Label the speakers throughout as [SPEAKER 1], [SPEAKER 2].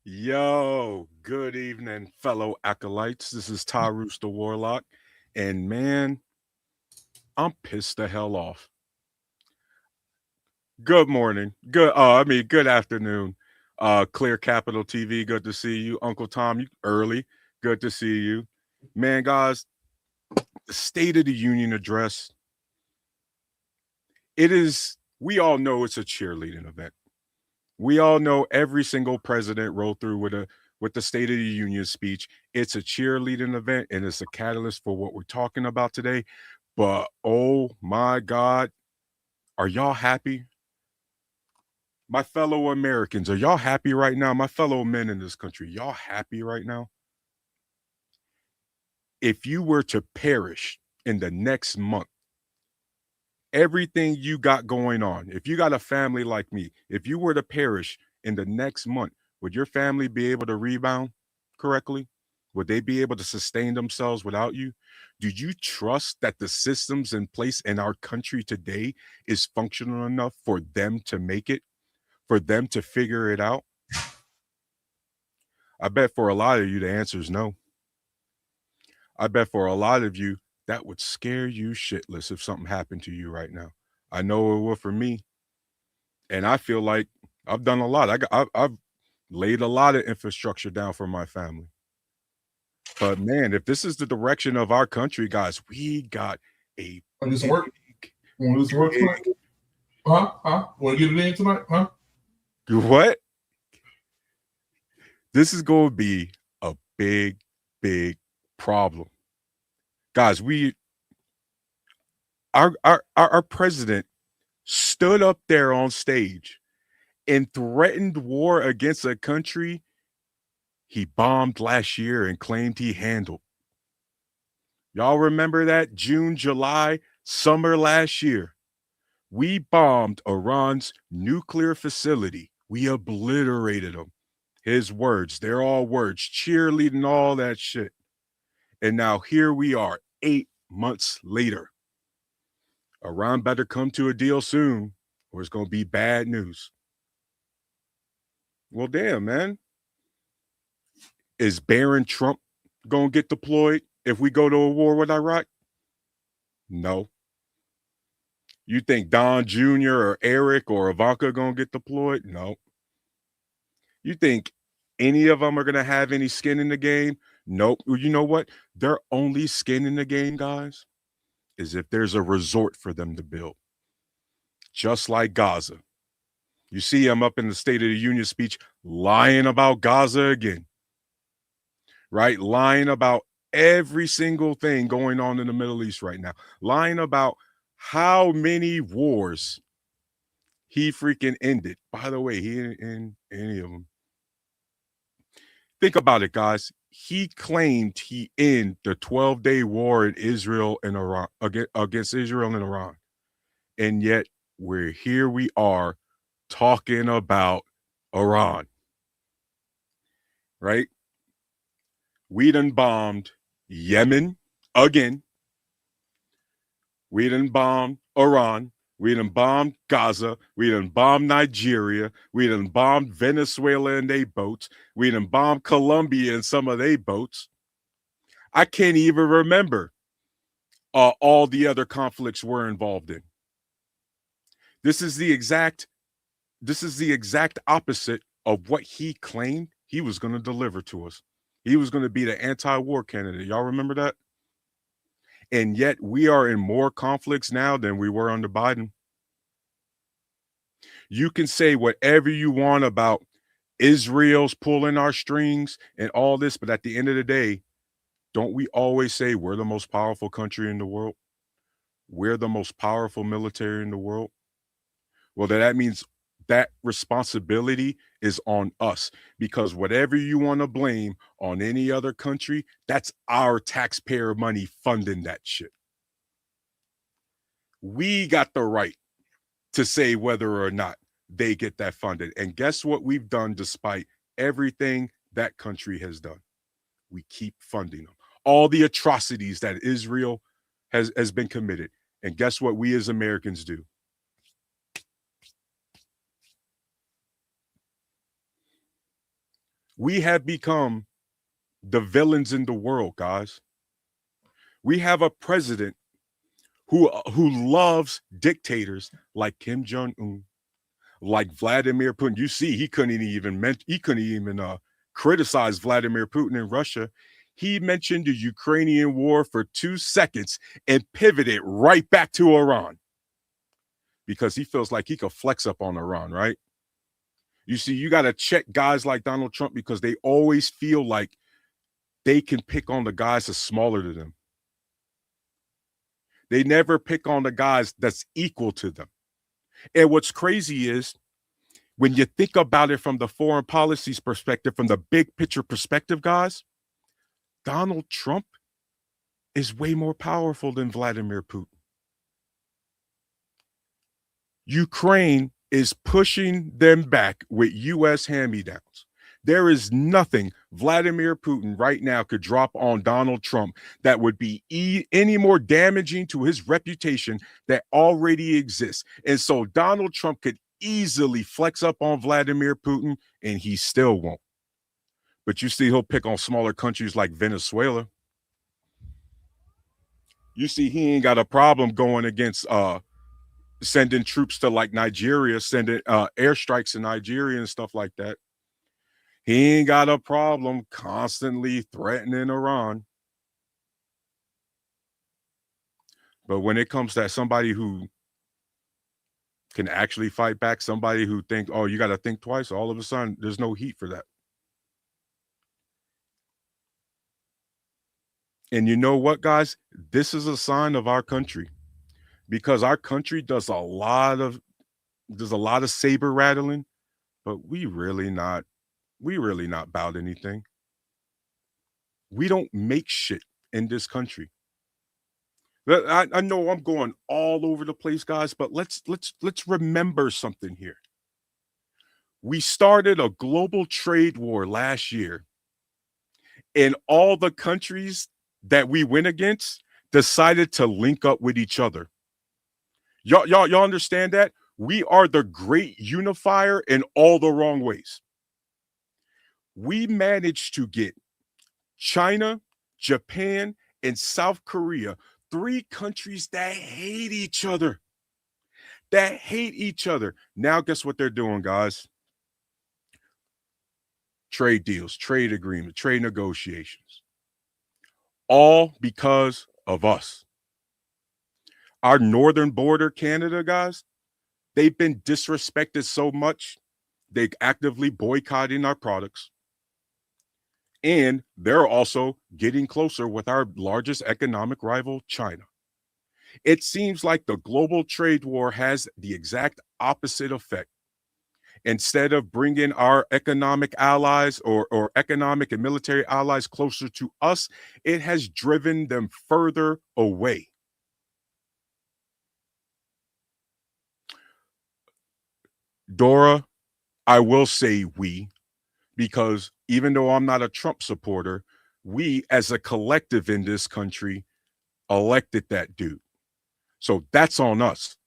[SPEAKER 1] Yo, good evening, fellow acolytes. This is Taroos the Warlock, and man, I'm pissed the hell off. Good morning. Good afternoon. Clear Capital TV, good to see you. Uncle Tom, you early. Good to see you. Man, guys, the State of the Union address, we all know it's a cheerleading event. We all know every single president rolled through with the State of the Union speech. It's a cheerleading event and it's a catalyst for what we're talking about today. But oh my God, are y'all happy? My fellow Americans, are y'all happy right now? My fellow men in this country, y'all happy right now? If you were to perish in the next month, everything you got going on, if you got a family like me, if you were to perish in the next month, would your family be able to rebound correctly? Would they be able to sustain themselves without you? Do you trust that the systems in place in our country today is functional enough for them to make it, for them to figure it out? I bet for a lot of you, the answer is no. I bet for a lot of you, that would scare you shitless if something happened to you right now. I know it will for me. And I feel like I've done a lot. I've laid a lot of infrastructure down for my family. But man, if this is the direction of our country, guys, we got a
[SPEAKER 2] Want to do some
[SPEAKER 1] big,
[SPEAKER 2] work? Want to do some work tonight?
[SPEAKER 1] big
[SPEAKER 2] Huh? Want to get it in tonight? Huh?
[SPEAKER 1] what? This is going to be a big, big problem, guys. Our president stood up there on stage and threatened war against a country he bombed last year and claimed he handled. Y'all remember that? June, July, summer last year. We bombed Iran's nuclear facility. We obliterated them. His words, they're all words, cheerleading, all that shit. And now here we are, 8 months later. Iran better come to a deal soon, or it's going to be bad news. Well, damn, man. Is Barron Trump going to get deployed if we go to a war with Iraq? No. You think Don Jr. or Eric or Ivanka going to get deployed? No. You think any of them are going to have any skin in the game? Nope. Well, you know what? Their only skin in the game, guys, is if there's a resort for them to build. Just like Gaza. You see him up in the State of the Union speech lying about Gaza again, right? Lying about every single thing going on in the Middle East right now, lying about how many wars he freaking ended. By the way, he didn't end any of them. Think about it, guys. He claimed he ended the 12-day war in Israel and Iran against Israel and Iran. And yet we are talking about Iran, right? We done bombed Yemen again. We done bombed Iran. We done bombed Gaza. We done bombed Nigeria. We done bombed Venezuela and their boats. We done bombed Colombia and some of their boats. I can't even remember all the other conflicts we're involved in. This is the exact opposite of what he claimed he was going to deliver to us. He was going to be the anti-war candidate. Y'all remember that? And yet we are in more conflicts now than we were under Biden. You can say whatever you want about Israel's pulling our strings and all this, but at the end of the day, don't we always say we're the most powerful country in the world? We're the most powerful military in the world. Well, that means that responsibility is on us, because whatever you want to blame on any other country, that's our taxpayer money funding that shit. We got the right to say whether or not they get that funded. And guess what we've done despite everything that country has done? We keep funding them. All the atrocities that Israel has been committed. And guess what we as Americans do? We have become the villains in the world, guys. We have a president who loves dictators like Kim Jong Un, like Vladimir Putin. You see, he couldn't even criticize Vladimir Putin in Russia. He mentioned the Ukrainian war for 2 seconds and pivoted right back to Iran because he feels like he could flex up on Iran, right? You see, you got to check guys like Donald Trump because they always feel like they can pick on the guys that's smaller than them. They never pick on the guys that's equal to them. And what's crazy is when you think about it from the foreign policies perspective, from the big picture perspective, guys, Donald Trump is way more powerful than Vladimir Putin. Ukraine is pushing them back with U.S. hand-me-downs. There is nothing Vladimir Putin right now could drop on Donald Trump that would be any more damaging to his reputation that already exists. And so Donald Trump could easily flex up on Vladimir Putin, and he still won't. But you see, he'll pick on smaller countries like Venezuela. You see, he ain't got a problem going against sending troops to like Nigeria, sending airstrikes in Nigeria and stuff like that. He ain't got a problem constantly threatening Iran. But when it comes to somebody who can actually fight back, somebody who think, oh, you got to think twice, all of a sudden, there's no heat for that. And you know what, guys? This is a sign of our country because our country does a lot of saber rattling, but we really not about anything. We don't make shit in this country. I know I'm going all over the place, guys, but let's remember something here. We started a global trade war last year, and all the countries that we went against decided to link up with each other. Y'all understand that? We are the great unifier in all the wrong ways. We managed to get China, Japan, and South Korea, 3 countries that hate each other. Now, guess what they're doing, guys? Trade deals, trade agreements, trade negotiations. All because of us. Our northern border, Canada, guys, they've been disrespected so much, they're actively boycotting our products. And they're also getting closer with our largest economic rival, China. It seems like the global trade war has the exact opposite effect. Instead of bringing our economic allies or economic and military allies closer to us, it has driven them further away. Dora, I will say we, because even though I'm not a Trump supporter, we as a collective in this country elected that dude. So that's on us.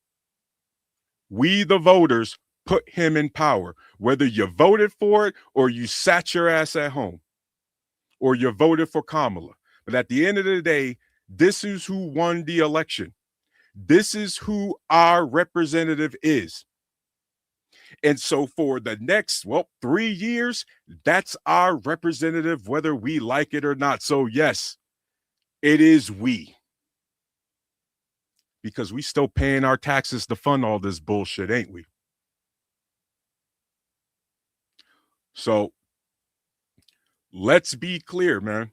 [SPEAKER 1] We, the voters, put him in power, whether you voted for it or you sat your ass at home or you voted for Kamala. But at the end of the day, this is who won the election. This is who our representative is. And so for the next, 3 years, that's our representative, whether we like it or not. So yes, it is we. Because we still paying our taxes to fund all this bullshit, ain't we? So let's be clear, man.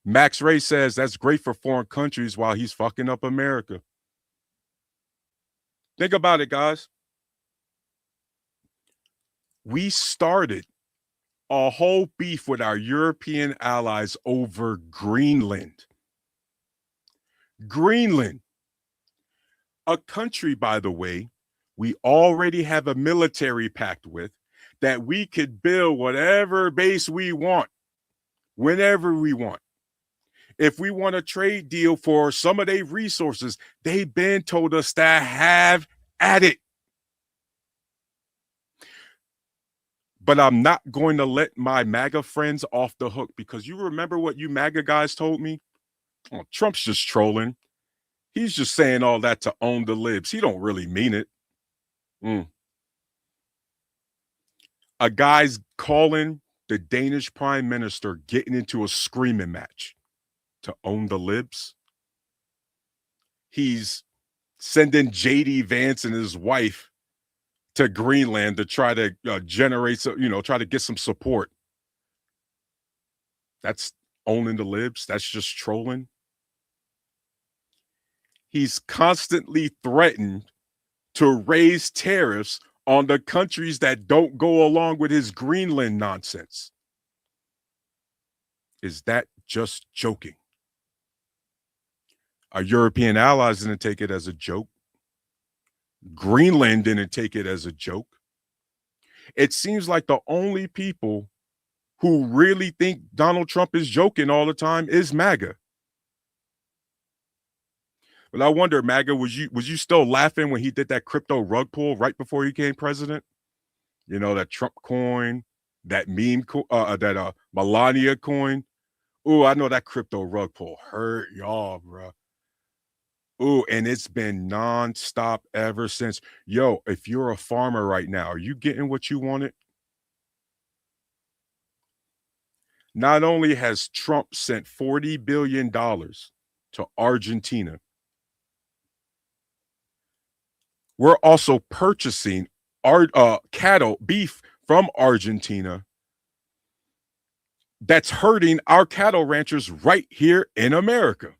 [SPEAKER 1] Max Ray says that's great for foreign countries while he's fucking up America. Think about it, guys. We started a whole beef with our European allies over Greenland. Greenland, a country, by the way, we already have a military pact with that we could build whatever base we want, whenever we want. If we want a trade deal for some of their resources, they've been told us to have at it. But I'm not going to let my MAGA friends off the hook, because you remember what you MAGA guys told me? Oh, Trump's just trolling. He's just saying all that to own the libs. He don't really mean it. Mm. A guy's calling the Danish prime minister getting into a screaming match to own the libs. He's sending JD Vance and his wife to Greenland to try to generate some, try to get some support. That's owning the libs. That's just trolling. He's constantly threatened to raise tariffs on the countries that don't go along with his Greenland nonsense. Is that just joking? Our European allies didn't take it as a joke. Greenland didn't take it as a joke. It seems like the only people who really think Donald Trump is joking all the time is MAGA. But I wonder, MAGA, was you still laughing when he did that crypto rug pull right before he became president? You know, that Trump coin, that meme, that Melania coin. Ooh, I know that crypto rug pull hurt y'all, bro. Ooh, and it's been nonstop ever since. Yo, if you're a farmer right now, are you getting what you wanted? Not only has Trump sent $40 billion to Argentina, we're also purchasing our cattle, beef from Argentina that's hurting our cattle ranchers right here in America.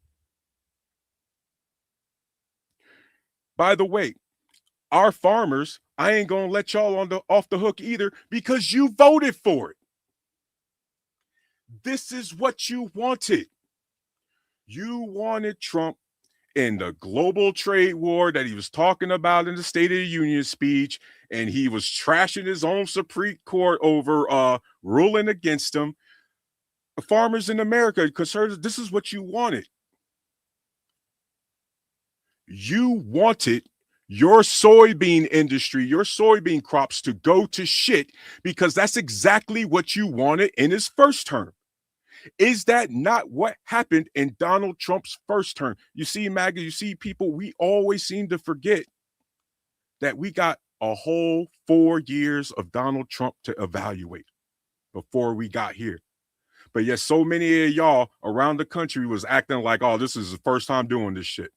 [SPEAKER 1] By the way, our farmers, I ain't gonna let y'all off the hook either, because you voted for it. This is what you wanted. You wanted Trump in the global trade war that he was talking about in the State of the Union speech, and he was trashing his own Supreme Court over ruling against him. Farmers in America, conservatives, this is what you wanted. You wanted your soybean industry, your soybean crops to go to shit, because that's exactly what you wanted in his first term. Is that not what happened in Donald Trump's first term? You see, MAGA, you see, people, we always seem to forget that we got a whole 4 years of Donald Trump to evaluate before we got here. But yet so many of y'all around the country was acting like, oh, this is the first time doing this shit.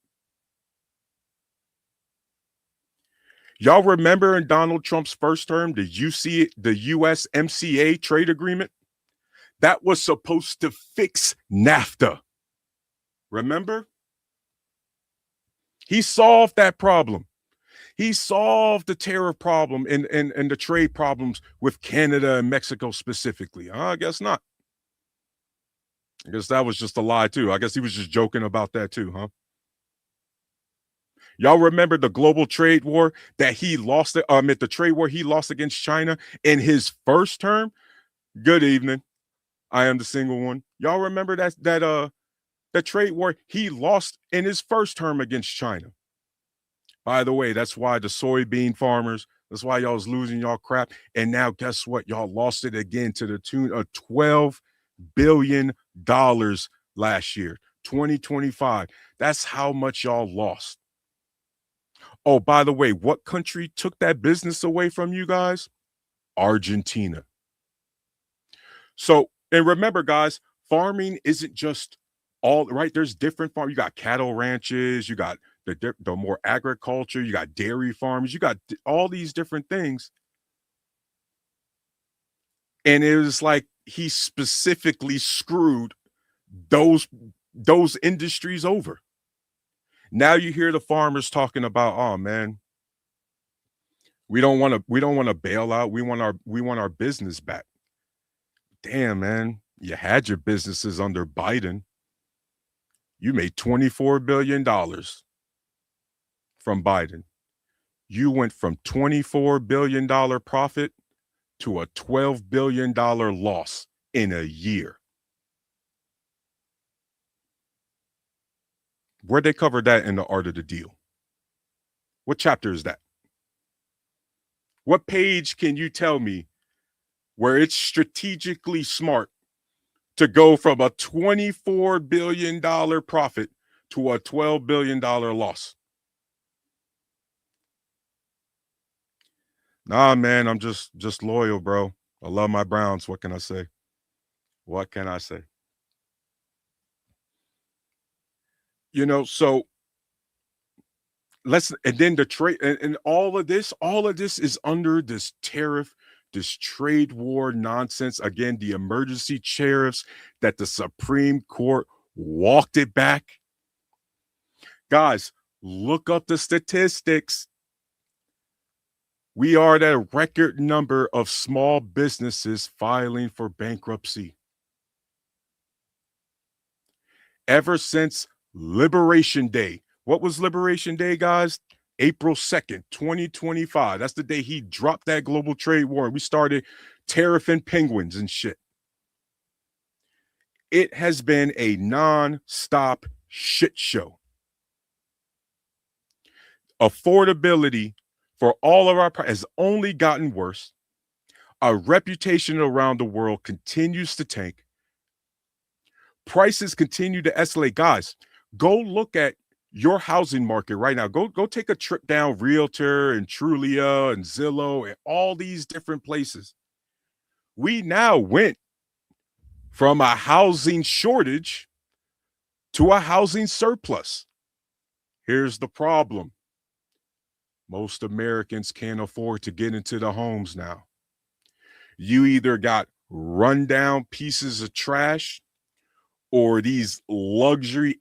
[SPEAKER 1] Y'all remember in Donald Trump's first term, the USMCA trade agreement? That was supposed to fix NAFTA. Remember? He solved that problem. He solved the tariff problem and the trade problems with Canada and Mexico specifically. I guess not. I guess that was just a lie too. I guess he was just joking about that too, huh? Y'all remember the global trade war that he lost, the trade war he lost against China in his first term? Good evening. I am the single one. Y'all remember that trade war he lost in his first term against China? By the way, that's why the soybean farmers, that's why y'all was losing y'all crap. And now guess what? Y'all lost it again to the tune of $12 billion last year, 2025. That's how much y'all lost. Oh, by the way, what country took that business away from you guys? Argentina. So, and remember, guys, farming isn't just all right. There's different farms. You got cattle ranches, you got the more agriculture, you got dairy farms, you got all these different things. And it was like he specifically screwed those industries over. Now you hear the farmers talking about, oh man, we don't want to bail out. We want our business back. Damn, man, you had your businesses under Biden. You made $24 billion from Biden. You went from $24 billion profit to a $12 billion loss in a year. Where'd they cover that in The Art of the Deal? What chapter is that? What page can you tell me where it's strategically smart to go from a $24 billion profit to a $12 billion loss. Nah, man, I'm just loyal, bro. I love my Browns. What can I say? What can I say? So let's and then the trade and all of this is under this tariff, this trade war nonsense. Again, the emergency tariffs that the Supreme Court walked it back. Guys, look up the statistics. We are at a record number of small businesses filing for bankruptcy. Ever since Liberation Day. What was Liberation Day, guys? April 2nd, 2025. That's the day he dropped that global trade war and we started tariffing penguins and shit. It has been a non-stop shit show. Affordability for all of our has only gotten worse. Our reputation around the world continues to tank. Prices continue to escalate. Guys, go look at your housing market right now. Go take a trip down Realtor and Trulia and Zillow and all these different places. We now went from a housing shortage to a housing surplus. Here's the problem. Most Americans can't afford to get into the homes now. You either got rundown pieces of trash or these luxury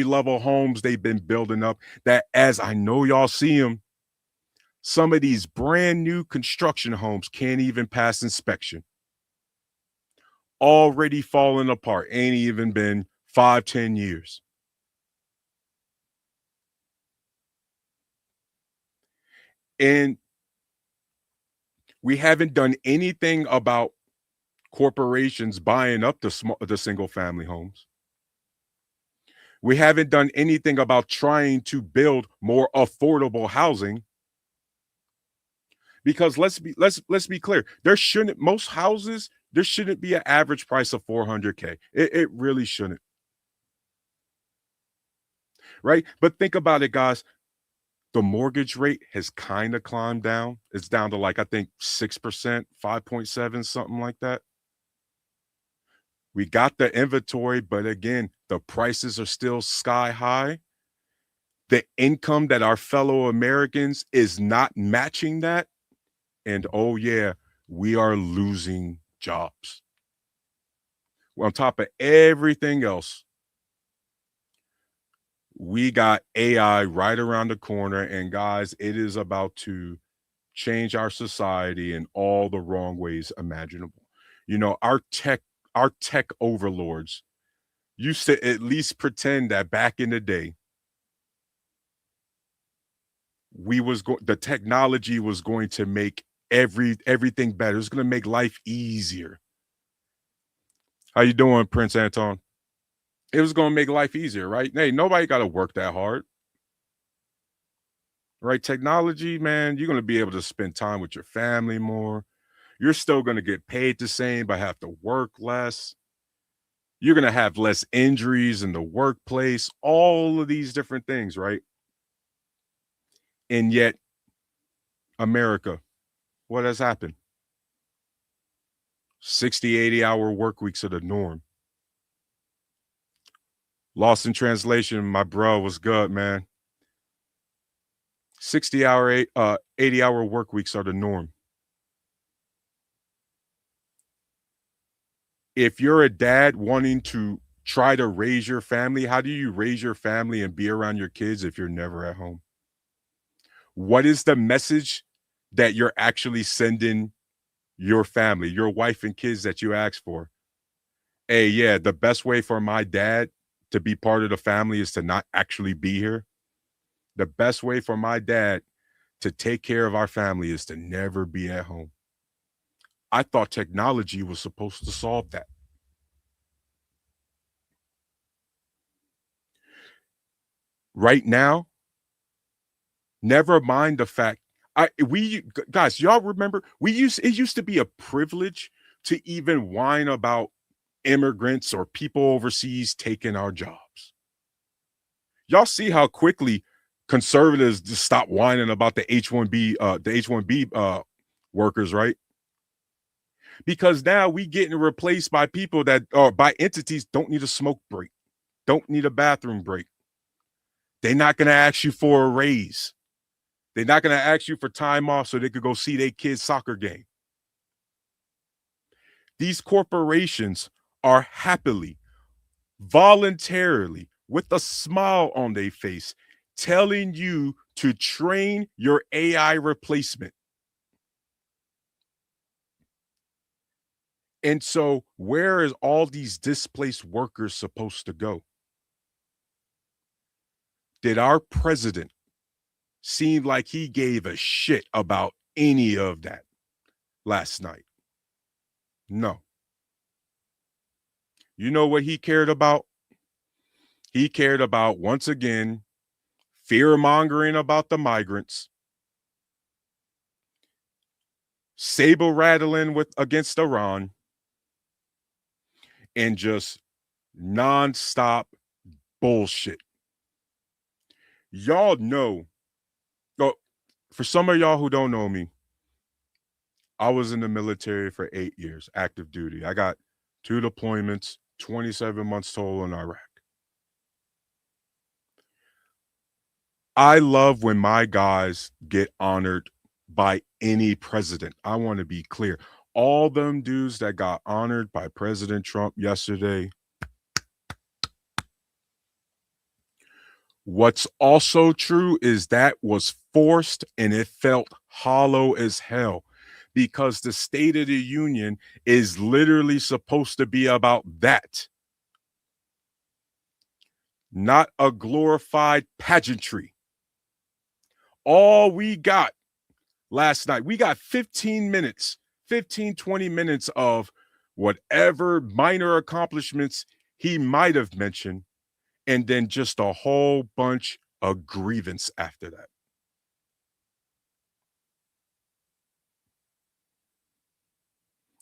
[SPEAKER 1] level homes they've been building up that, as I know y'all see them, some of these brand new construction homes can't even pass inspection. Already falling apart. Ain't even been 5-10 years. And we haven't done anything about corporations buying up the single family homes. We haven't done anything about trying to build more affordable housing. Because let's be clear, there shouldn't be an average price of $400K. It really shouldn't. Right? But think about it, guys. The mortgage rate has kind of climbed down. It's down to I think 6%, 5.7, something like that. We got the inventory, but again, the prices are still sky high. The income that our fellow Americans is not matching that. And oh yeah, we are losing jobs. On top of everything else, we got AI right around the corner. And guys, it is about to change our society in all the wrong ways imaginable. Our tech overlords used to at least pretend that back in the day, the technology was going to make everything better. It's going to make life easier. How you doing, Prince Anton? It was going to make life easier, right? Hey, nobody got to work that hard. Right? Technology, man, you're going to be able to spend time with your family more. You're still going to get paid the same, but have to work less. You're going to have less injuries in the workplace, all of these different things, right? And yet, America, what has happened? 60, 80-hour work weeks are the norm. Lost in translation, my bro, was good, man. 80-hour work weeks are the norm. If you're a dad wanting to try to raise your family, how do you raise your family and be around your kids if you're never at home? What is the message that you're actually sending your family, your wife and kids that you ask for? Hey, yeah, the best way for my dad to be part of the family is to not actually be here. The best way for my dad to take care of our family is to never be at home. I thought technology was supposed to solve that. Right now, never mind the fact Guys, y'all remember it used to be a privilege to even whine about immigrants or people overseas taking our jobs. Y'all see how quickly conservatives just stop whining about the H1B workers, right? Because now we getting replaced by people that or by entities don't need a smoke break, don't need a bathroom break. They're not going to ask you for a raise. They're not going to ask you for time off so they could go see their kids' soccer game. These corporations are happily, voluntarily, with a smile on their face, telling you to train your AI replacement. And so, where is all these displaced workers supposed to go? Did our president seem like he gave a shit about any of that last night? No. You know what he cared about? He cared about, once again, fear mongering about the migrants, saber rattling with against Iran, and just nonstop bullshit. Y'all know, oh, for some of y'all who don't know me, I was in the military for 8 years, active duty. I got 2 deployments, 27 months total in Iraq. I love when my guys get honored by any president. I want to be clear. All them dudes that got honored by President Trump yesterday. What's also true is that was forced and it felt hollow as hell because the State of the Union is literally supposed to be about that, not a glorified pageantry. All we got last night, we got 15 minutes, 15, 20 minutes of whatever minor accomplishments he might have mentioned, and then just a whole bunch of grievance after that.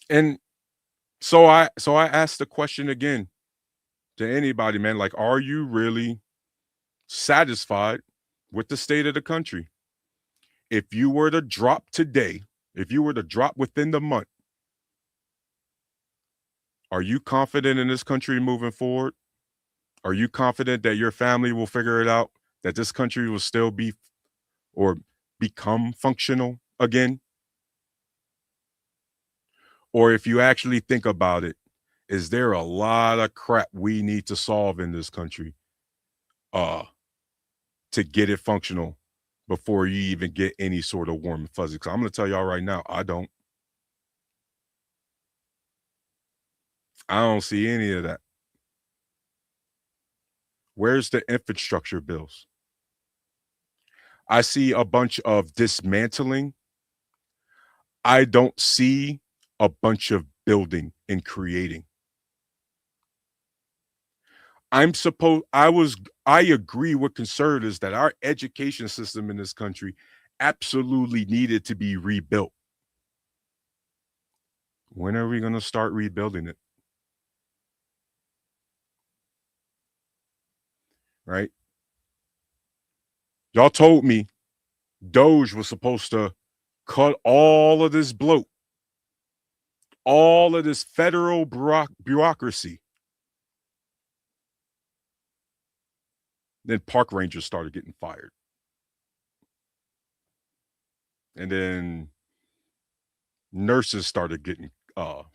[SPEAKER 1] And so I asked the question again to anybody, man, like, are you really satisfied with the state of the country? If you were to drop today, if you were to drop within the month, are you confident in this country moving forward? Are you confident that your family will figure it out, that this country will still be or become functional again? Or if you actually think about it, is there a lot of crap we need to solve in this country uh to get it functional before you even get any sort of warm and fuzzy? Because I'm going to tell y'all right now, I don't see any of that. Where's the infrastructure bills? I see a bunch of dismantling. I don't see a bunch of building and creating. I agree with conservatives that our education system in this country absolutely needed to be rebuilt. When are we going to start rebuilding it? Right? Y'all told me Doge was supposed to cut all of this bloat, all of this federal bureaucracy. Then park rangers started getting fired. And then nurses started getting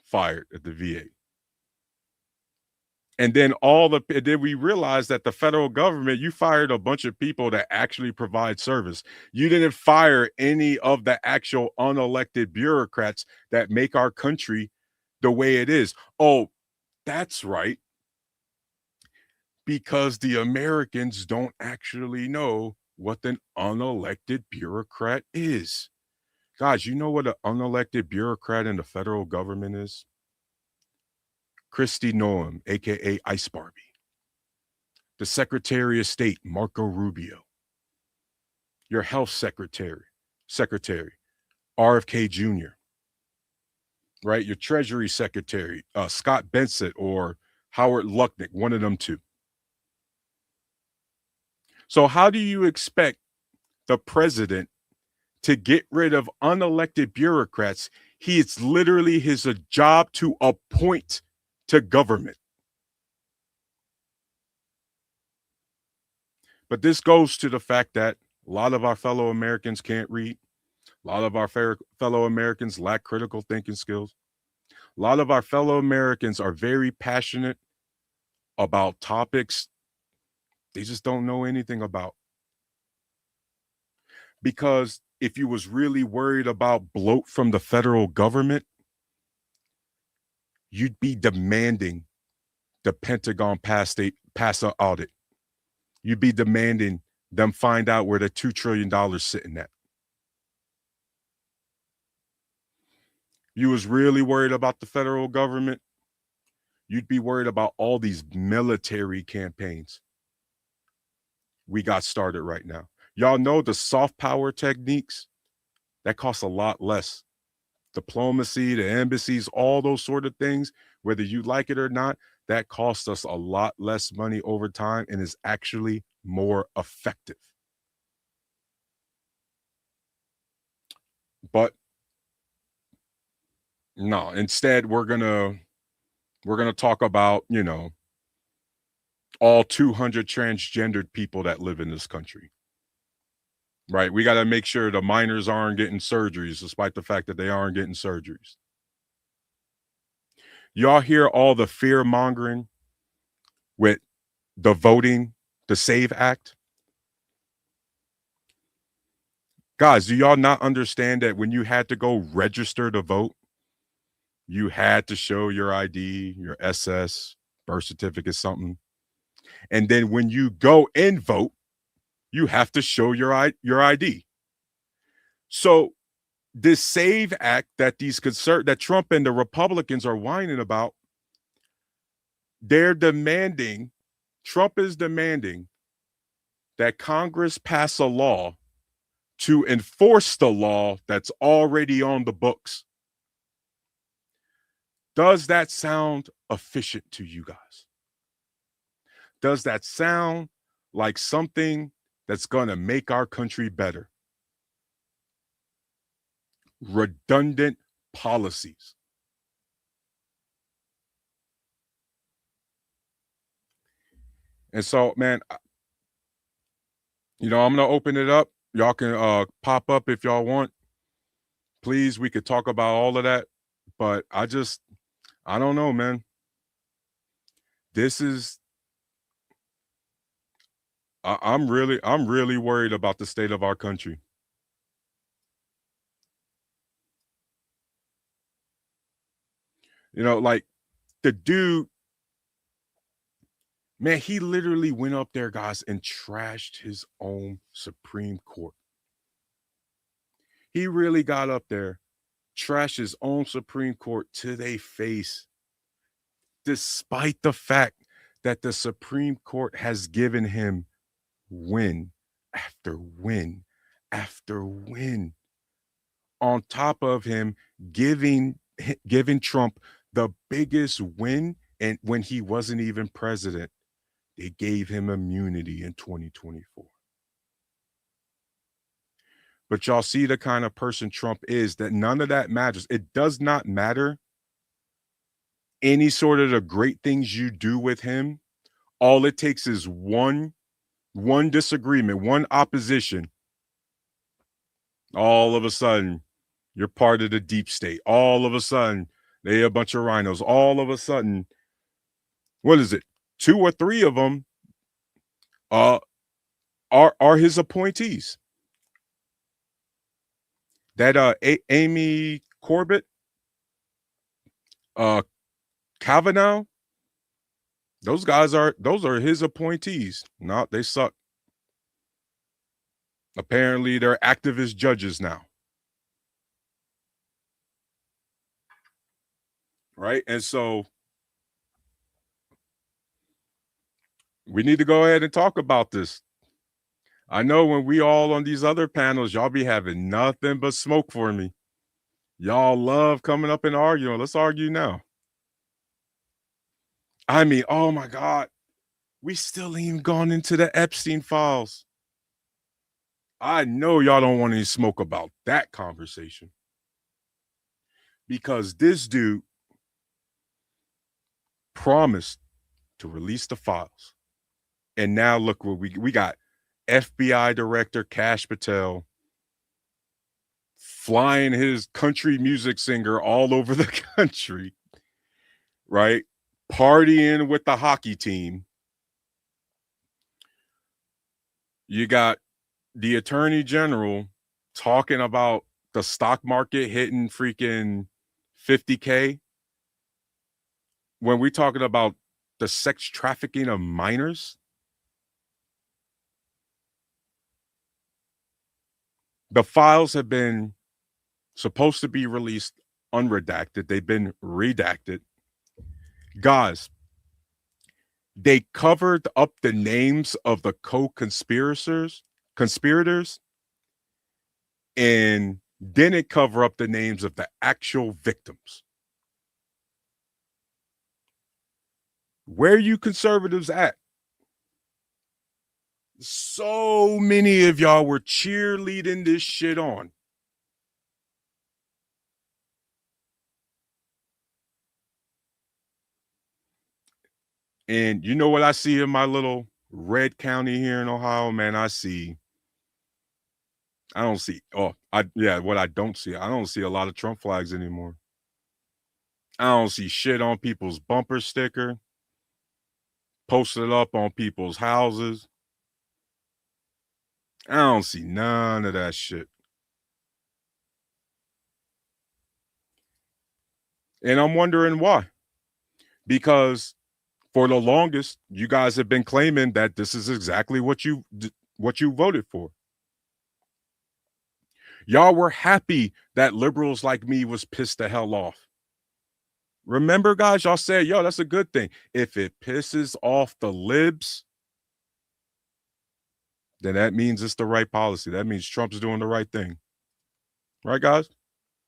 [SPEAKER 1] fired at the VA. And then we realized that the federal government, you fired a bunch of people that actually provide service. You didn't fire any of the actual unelected bureaucrats that make our country the way it is. Oh, that's right. Because the Americans don't actually know what an unelected bureaucrat is. Guys, you know what an unelected bureaucrat in the federal government is? Kristi Noem, aka Ice Barbie. The Secretary of State, Marco Rubio. Your health secretary, Secretary, RFK Jr., right? Your Treasury Secretary, Scott Bensett or Howard Lucknick, one of them two. So, how do you expect the president to get rid of unelected bureaucrats? It's literally his job to appoint to government. But this goes to the fact that a lot of our fellow Americans can't read. A lot of our fellow Americans lack critical thinking skills. A lot of our fellow Americans are very passionate about topics they just don't know anything about. Because if you was really worried about bloat from the federal government, you'd be demanding the Pentagon pass an audit. You'd be demanding them find out where the $2 trillion sitting at. You was really worried about the federal government, you'd be worried about all these military campaigns we got started right now. Y'all know the soft power techniques, that costs a lot less. Diplomacy, the embassies, all those sort of things, whether you like it or not, that costs us a lot less money over time and is actually more effective. But no, instead we're gonna talk about, all 200 transgendered people that live in this country. Right? We got to make sure the minors aren't getting surgeries, despite the fact that they aren't getting surgeries. Y'all hear all the fear mongering with the voting, the SAVE Act? Guys, do y'all not understand that when you had to go register to vote, you had to show your ID, your SS, birth certificate, something? And then when you go and vote, you have to show your ID. So this SAVE Act that that Trump and the Republicans are whining about, Trump is demanding that Congress pass a law to enforce the law that's already on the books. Does that sound efficient to you guys? Does that sound like something that's going to make our country better? Redundant policies. And so, man, I'm going to open it up. Y'all can pop up if y'all want. Please, we could talk about all of that. But I don't know, man. I'm really worried about the state of our country. Like the dude, man, he literally went up there, guys, and trashed his own Supreme Court. He really got up there, trashed his own Supreme Court to their face, despite the fact that the Supreme Court has given him win after win after win. On top of him giving Trump the biggest win, and when he wasn't even president, they gave him immunity in 2024. But y'all see the kind of person Trump is, that none of that matters. It does not matter any sort of the great things you do with him. All it takes is one disagreement, one opposition. All of a sudden, you're part of the deep state. All of a sudden, they a bunch of rhinos. All of a sudden, what is it? 2 or 3 of them are his appointees. That Amy Corbett, Kavanaugh, those are his appointees. No, they suck. Apparently, they're activist judges now. Right? And so we need to go ahead and talk about this. I know when we all on these other panels, y'all be having nothing but smoke for me. Y'all love coming up and arguing. Let's argue now. I mean, oh my God, we still ain't even gone into the Epstein files. I know y'all don't want any smoke about that conversation because this dude promised to release the files. And now look what we got. FBI Director Kash Patel flying his country music singer all over the country, right? Partying with the hockey team. You got the Attorney General talking about the stock market hitting freaking 50K when we're talking about the sex trafficking of minors. The files have been supposed to be released unredacted. They've been redacted. Guys, they covered up the names of the conspirators, and didn't cover up the names of the actual victims. Where are you conservatives at? So many of y'all were cheerleading this shit on. And you know what I see in my little red county here in Ohio, man? I don't see, what I don't see, I don't see a lot of Trump flags anymore. I don't see shit on people's bumper sticker, posted up on people's houses. I don't see none of that shit. And I'm wondering why. Because for the longest, you guys have been claiming that this is exactly what you voted for. Y'all were happy that liberals like me was pissed the hell off. Remember, guys, y'all said, yo, that's a good thing. If it pisses off the libs, then that means it's the right policy. That means Trump's doing the right thing. Right, guys?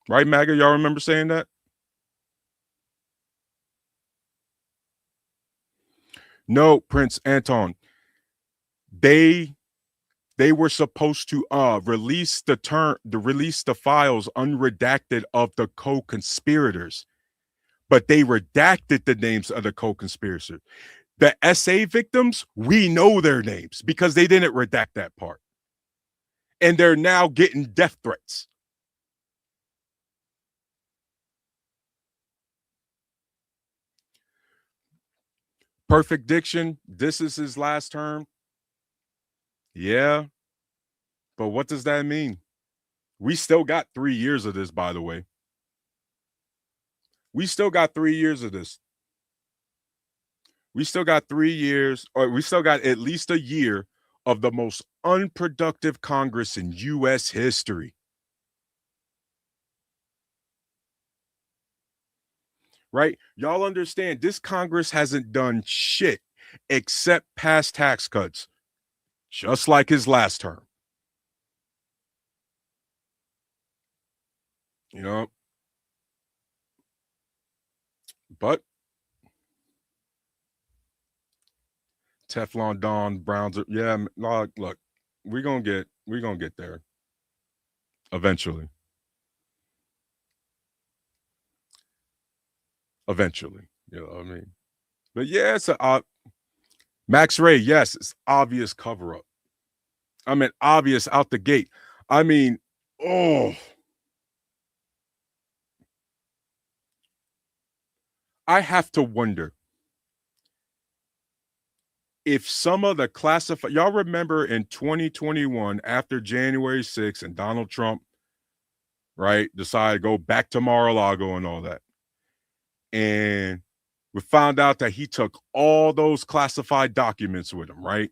[SPEAKER 1] Right, MAGA? Y'all remember saying that? No, Prince Anton. They were supposed to release the files unredacted of the co-conspirators, but they redacted the names of the co-conspirators. The SA victims, we know their names because they didn't redact that part. And they're now getting death threats. Perfect diction. This is his last term. Yeah. But what does that mean? We still got 3 years of this, by the way. We still got 3 years of this. We still got 3 years, or we still got at least a year of the most unproductive Congress in U.S. history. Right? Y'all understand this Congress hasn't done shit except pass tax cuts, just like his last term. You know? But Teflon Don Browns, yeah, look, we're gonna get there eventually. Eventually, you know what I mean? But yeah, it's a Max Ray, yes, it's obvious cover up. I mean, obvious out the gate. I mean, oh, I have to wonder if some of the classified, y'all remember in 2021 after January 6th and Donald Trump, right, decided to go back to Mar-a-Lago and all that. And we found out that he took all those classified documents with him, right?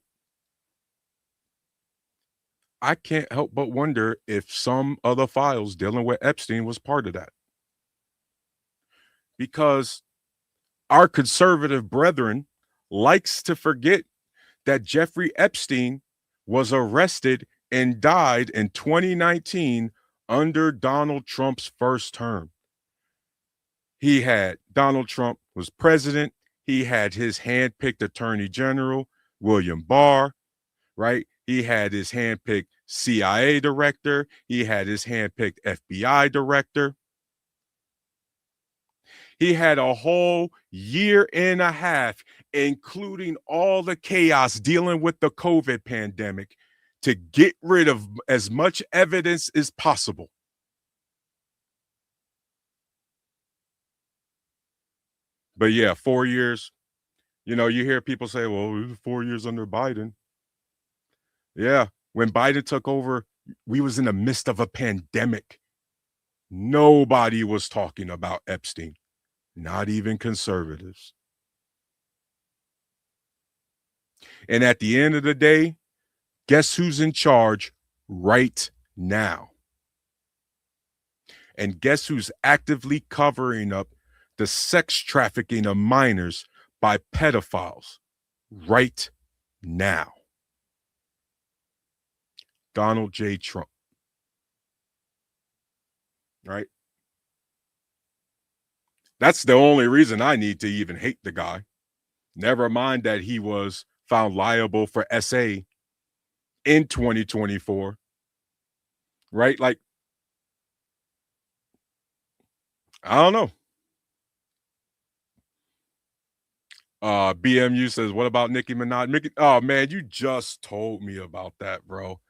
[SPEAKER 1] I can't help but wonder if some other files dealing with Epstein was part of that. Because our conservative brethren likes to forget that Jeffrey Epstein was arrested and died in 2019 under Donald Trump's first term. Donald Trump was president. He had his handpicked attorney general, William Barr, right? He had his handpicked CIA director. He had his handpicked FBI director. He had a whole year and a half, including all the chaos dealing with the COVID pandemic, to get rid of as much evidence as possible. But yeah, 4 years. You know, you hear people say, well, it was 4 years under Biden. Yeah, when Biden took over, we was in the midst of a pandemic. Nobody was talking about Epstein, not even conservatives. And at the end of the day, guess who's in charge right now? And guess who's actively covering up the sex trafficking of minors by pedophiles right now? Donald J. Trump. Right? That's the only reason I need to even hate the guy. Never mind that he was found liable for SA in 2024. Right? Like, I don't know. BMU says, what about Nicki Minaj? Oh man, you just told me about that, bro.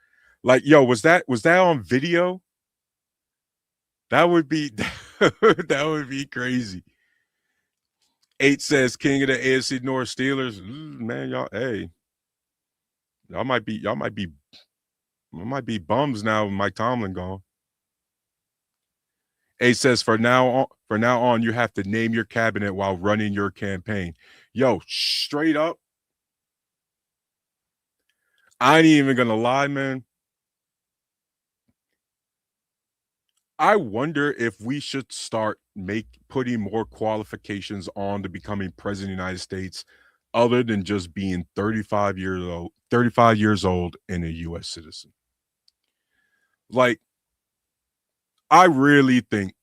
[SPEAKER 1] Like, yo, was that on video? That would be that would be crazy. 8 says King of the AFC North Steelers. Man, y'all, hey. Y'all might be bums now with Mike Tomlin gone. 8 says for now on, you have to name your cabinet while running your campaign. Yo, straight up. I ain't even gonna lie, man. I wonder if we should start putting more qualifications on to becoming president of the United States other than just being 35 years old and a US citizen. Like, I really think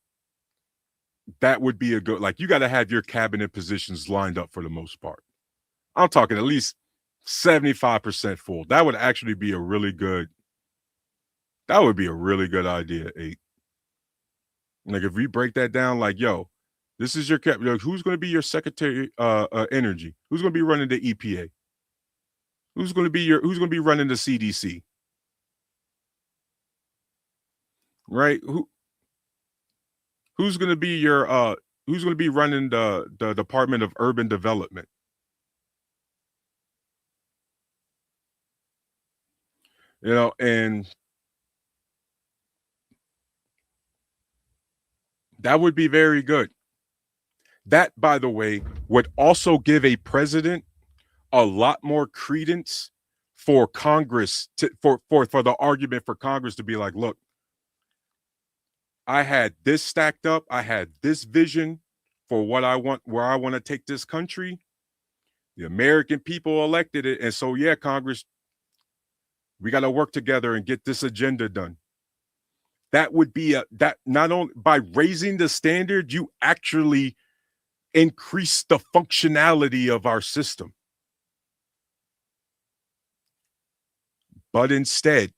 [SPEAKER 1] that would be a good, like, you got to have your cabinet positions lined up for the most part. I'm talking at least 75% full. That would actually be a really good idea, 8. Like, if we break that down, like, yo, this is your cabinet. Who's going to be your secretary energy? Who's going to be running the EPA? Who's going to be running the CDC? Right? Who's going to be running the Department of Urban Development? You know, and that would be very good. That, by the way, would also give a president a lot more credence for Congress for the argument for Congress to be like, look, I had this stacked up. I had this vision for what I want, where I want to take this country. The American people elected it. And so, yeah, Congress, we got to work together and get this agenda done. That would be that not only by raising the standard, you actually increase the functionality of our system. But instead,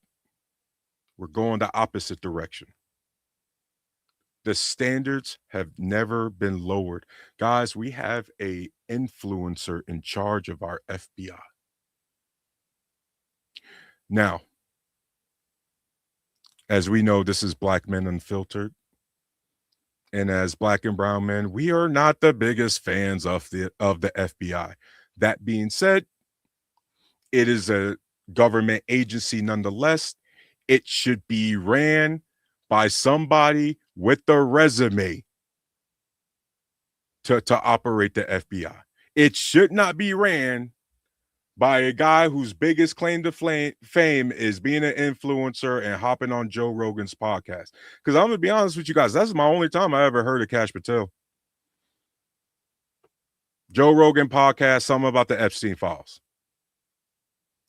[SPEAKER 1] we're going the opposite direction. The standards have never been lowered. Guys, we have a influencer in charge of our FBI. Now, as we know, this is Black Men Unfiltered. And as Black and brown men, we are not the biggest fans of the FBI. That being said, it is a government agency nonetheless. It should be ran by somebody with the resume to operate the FBI. It should not be ran by a guy whose biggest claim to fame is being an influencer and hopping on Joe Rogan's podcast. Because I'm going to be honest with you guys, that's my only time I ever heard of Kash Patel. Joe Rogan podcast, something about the Epstein files.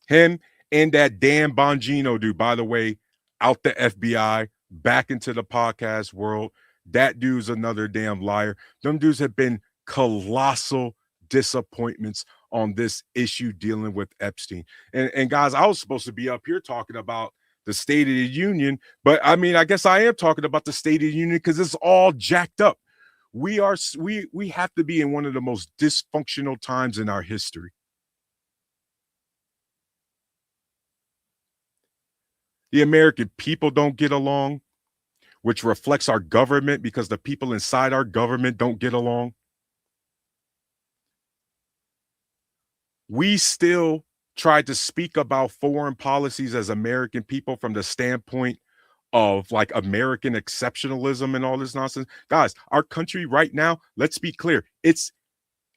[SPEAKER 1] Him And that Dan Bongino dude, by the way, out the FBI, back into the podcast world. That dude's another damn liar. Them dudes have been colossal disappointments on this issue dealing with Epstein. And guys, I was supposed to be up here talking about the State of the Union, but I mean, I guess I am talking about the State of the Union because it's all jacked up. We have to be in one of the most dysfunctional times in our history. The American people don't get along, which reflects our government because the people inside our government don't get along. We still try to speak about foreign policies as American people from the standpoint of like American exceptionalism and all this nonsense. Guys, our country right now, let's be clear, it's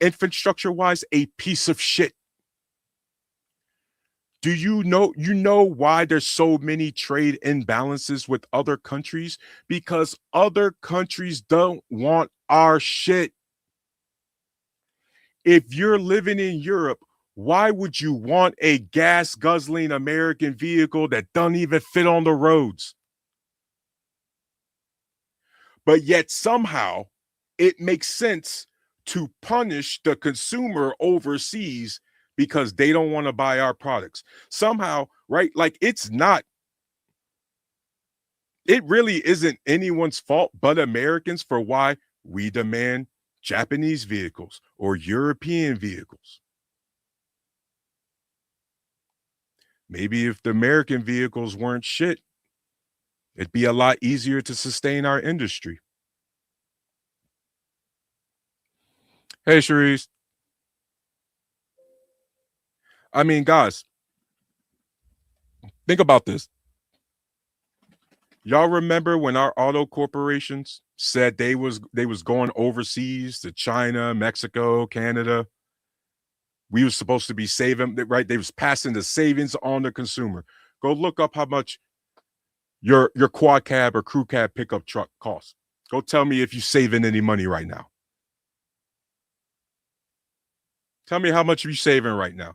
[SPEAKER 1] infrastructure wise a piece of shit. Do you know why there's so many trade imbalances with other countries? Because other countries don't want our shit. If you're living in Europe, why would you want a gas guzzling American vehicle that doesn't even fit on the roads? But yet somehow it makes sense to punish the consumer overseas because they don't want to buy our products. Somehow, right? Like it really isn't anyone's fault but Americans for why we demand Japanese vehicles or European vehicles. Maybe if the American vehicles weren't shit, it'd be a lot easier to sustain our industry. Hey, Sharice. I mean, guys, think about this. Y'all remember when our auto corporations said they was going overseas to China, Mexico, Canada? We were supposed to be saving, right? They was passing the savings on the consumer. Go look up how much your quad cab or crew cab pickup truck costs. Go tell me if you're saving any money right now. Tell me how much you're saving right now.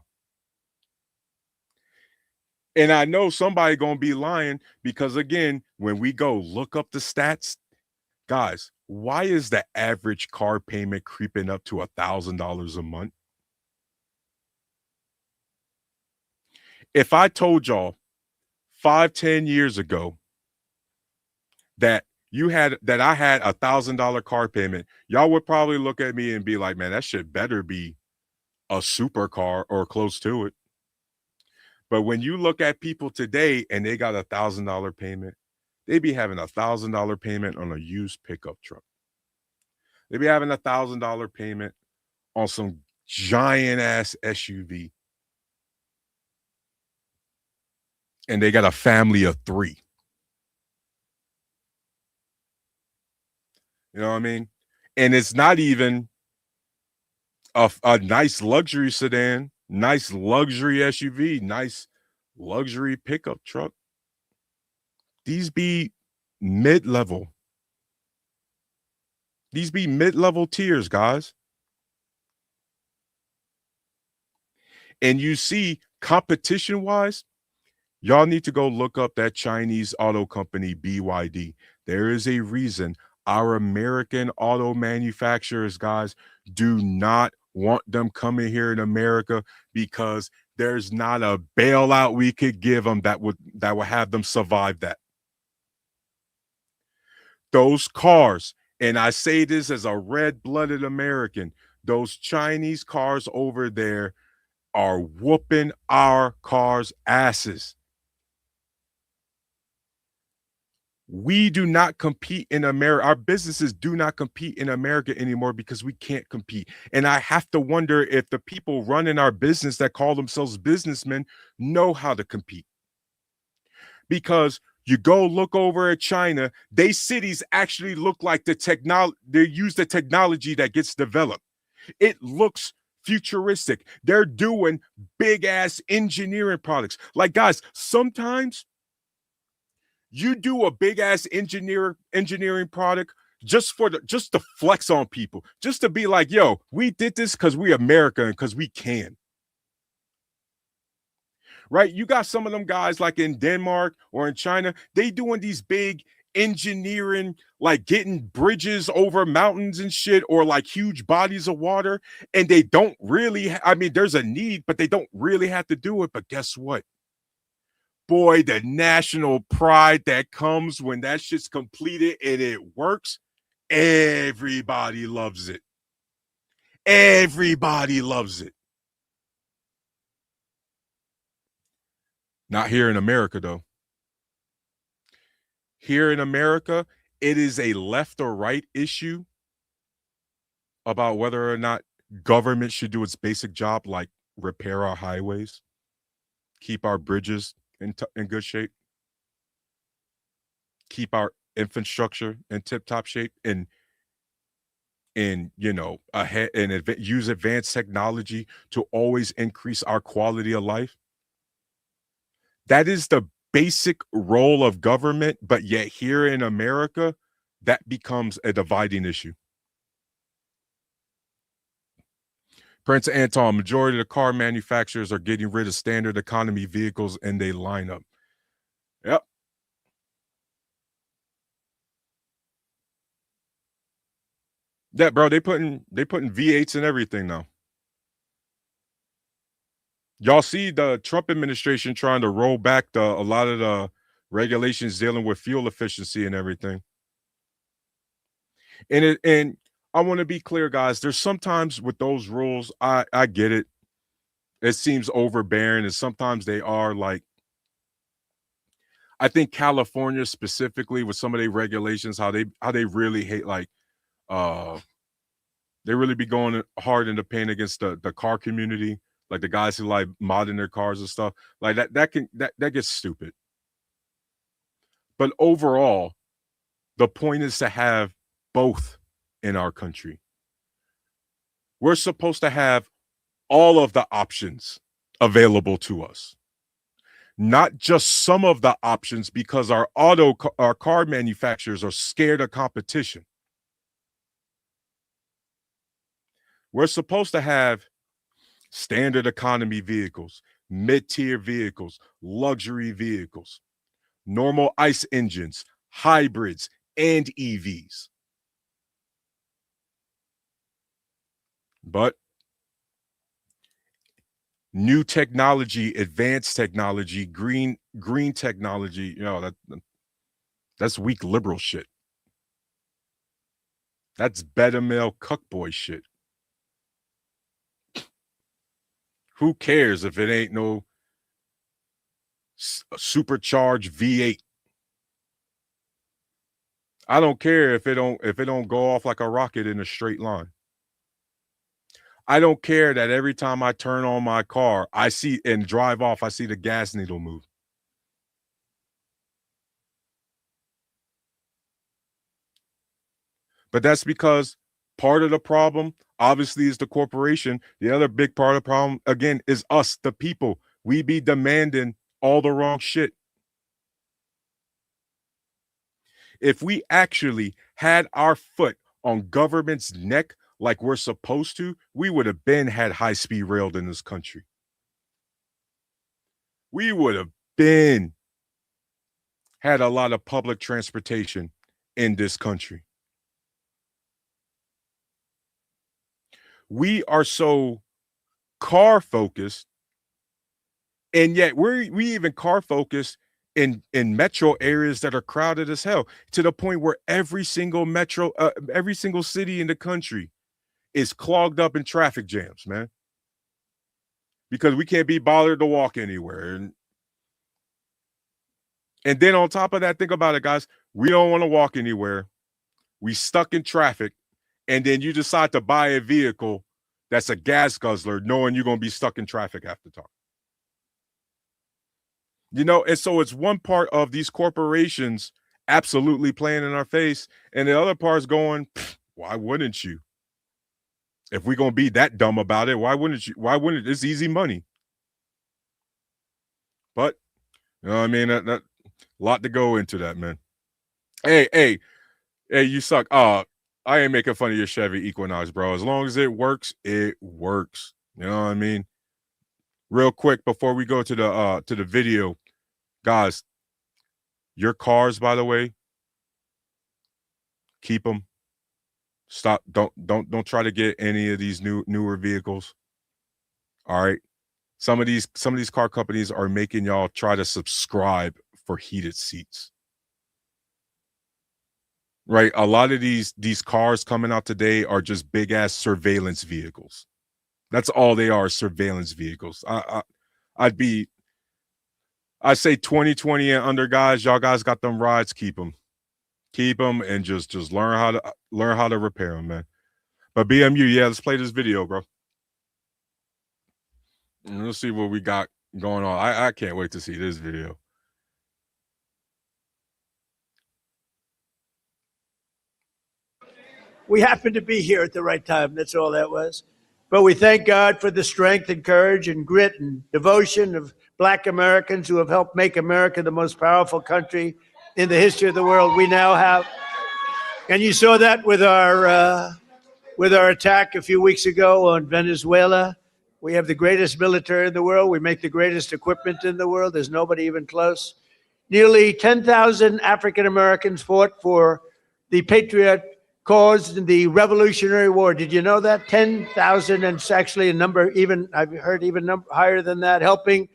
[SPEAKER 1] And I know somebody gonna be lying because again, when we go look up the stats, guys, why is the average car payment creeping up to $1,000 a month? If I told y'all 5-10 years ago that I had $1,000 car payment, y'all would probably look at me and be like, man, that shit better be a supercar or close to it. But when you look at people today and they got $1,000 payment, they be having $1,000 payment on a used pickup truck. They be having $1,000 payment on some giant ass SUV. And they got a family of 3. You know what I mean? And it's not even a nice luxury sedan, nice luxury SUV, nice luxury pickup truck. These be mid-level. These be mid-level tiers, guys. And you see, competition-wise, y'all need to go look up that Chinese auto company, BYD. There is a reason our American auto manufacturers, guys, do not want them coming here in America because there's not a bailout we could give them that would have them survive that. Those cars, and I say this as a red-blooded American, those Chinese cars over there are whooping our cars' asses. We do not compete in America. Our businesses do not compete in America anymore because we can't compete. And I have to wonder if the people running our business that call themselves businessmen know how to compete. Because you go look over at China, they cities actually look like the technology, they use the technology that gets developed. It looks futuristic. They're doing big ass engineering products. Like, guys, sometimes you do a big ass engineering product just to flex on people, just to be like, yo, we did this because we America and because we can. right? You got some of them guys like in Denmark or in China, they doing these big engineering, like getting bridges over mountains and shit, or like huge bodies of water. And they don't really, I mean, there's a need, but they don't really have to do it. But guess what? Boy, the national pride that comes when that shit's completed and it works, everybody loves it. Everybody loves it. Not here in America, though. Here in America, it is a left or right issue about whether or not government should do its basic job, like repair our highways, keep our bridges in good shape, keep our infrastructure in tip-top shape, and you know, ahead and use advanced technology to always increase our quality of life. That is the basic role of government, but yet here in America, that becomes a dividing issue. Prince Anton, majority of the car manufacturers are getting rid of standard economy vehicles in their lineup. Yep. Yeah, bro, they putting V8s and everything now. Y'all see the Trump administration trying to roll back a lot of the regulations dealing with fuel efficiency and everything. And I want to be clear, guys. There's sometimes with those rules, I get it. It seems overbearing, and sometimes they are like, I think California specifically with some of their regulations, how they really hate, like they really be going hard in the paint against the car community, like the guys who like modding their cars and stuff. Like that gets stupid. But overall, the point is to have both in our country. We're supposed to have all of the options available to us, not just some of the options, because our car manufacturers are scared of competition. We're supposed to have standard economy vehicles, mid-tier vehicles, luxury vehicles, normal ICE engines, hybrids, and EVs. But new technology, advanced technology, green technology, you know, that's weak liberal shit. That's beta male cuckboy shit. Who cares if it ain't no supercharged V8? I don't care if it don't go off like a rocket in a straight line. I don't care that every time I turn on my car, I see and drive off, I see the gas needle move. But that's because part of the problem, obviously, is the corporation. The other big part of the problem, again, is us, the people. We be demanding all the wrong shit. If we actually had our foot on government's neck like we're supposed to, we would have been had high-speed rail in this country. We would have been had a lot of public transportation in this country. We are so car focused, and yet we even car focused in metro areas that are crowded as hell, to the point where every single city in the country is clogged up in traffic jams, man, because we can't be bothered to walk anywhere. And then on top of that, think about it, guys. We don't want to walk anywhere. We stuck in traffic, and then you decide to buy a vehicle that's a gas guzzler, knowing you're going to be stuck in traffic after dark. You know, and so it's one part of these corporations absolutely playing in our face, and the other part's going, why wouldn't you? If we're going to be that dumb about it, why wouldn't you? Why wouldn't it's easy money? But you know what I mean? That a lot to go into that, man. Hey, you suck. I ain't making fun of your Chevy Equinox, bro. As long as it works, it works. You know what I mean? Real quick before we go to the video, guys, your cars, by the way, keep them. Stop. Don't try to get any of these newer vehicles. All right. Some of these car companies are making y'all try to subscribe for heated seats. Right? A lot of these cars coming out today are just big ass surveillance vehicles. That's all they are, surveillance vehicles. I'd say 2020 and under, guys. Y'all guys got them rides, keep them. Keep them and just learn how to repair them, man. But BMU, yeah, let's play this video, bro. And let's see what we got going on. I can't wait to see this video.
[SPEAKER 3] We happened to be here at the right time. That's all that was. But we thank God for the strength and courage and grit and devotion of Black Americans who have helped make America the most powerful country in the history of the world. We now have, and you saw that with our attack a few weeks ago on Venezuela. We have the greatest military in the world. We make the greatest equipment in the world. There's nobody even close. Nearly 10,000 African Americans fought for the patriot cause in the Revolutionary War. Did you know that? 10,000, and it's actually a number, even I've heard even higher than that, helping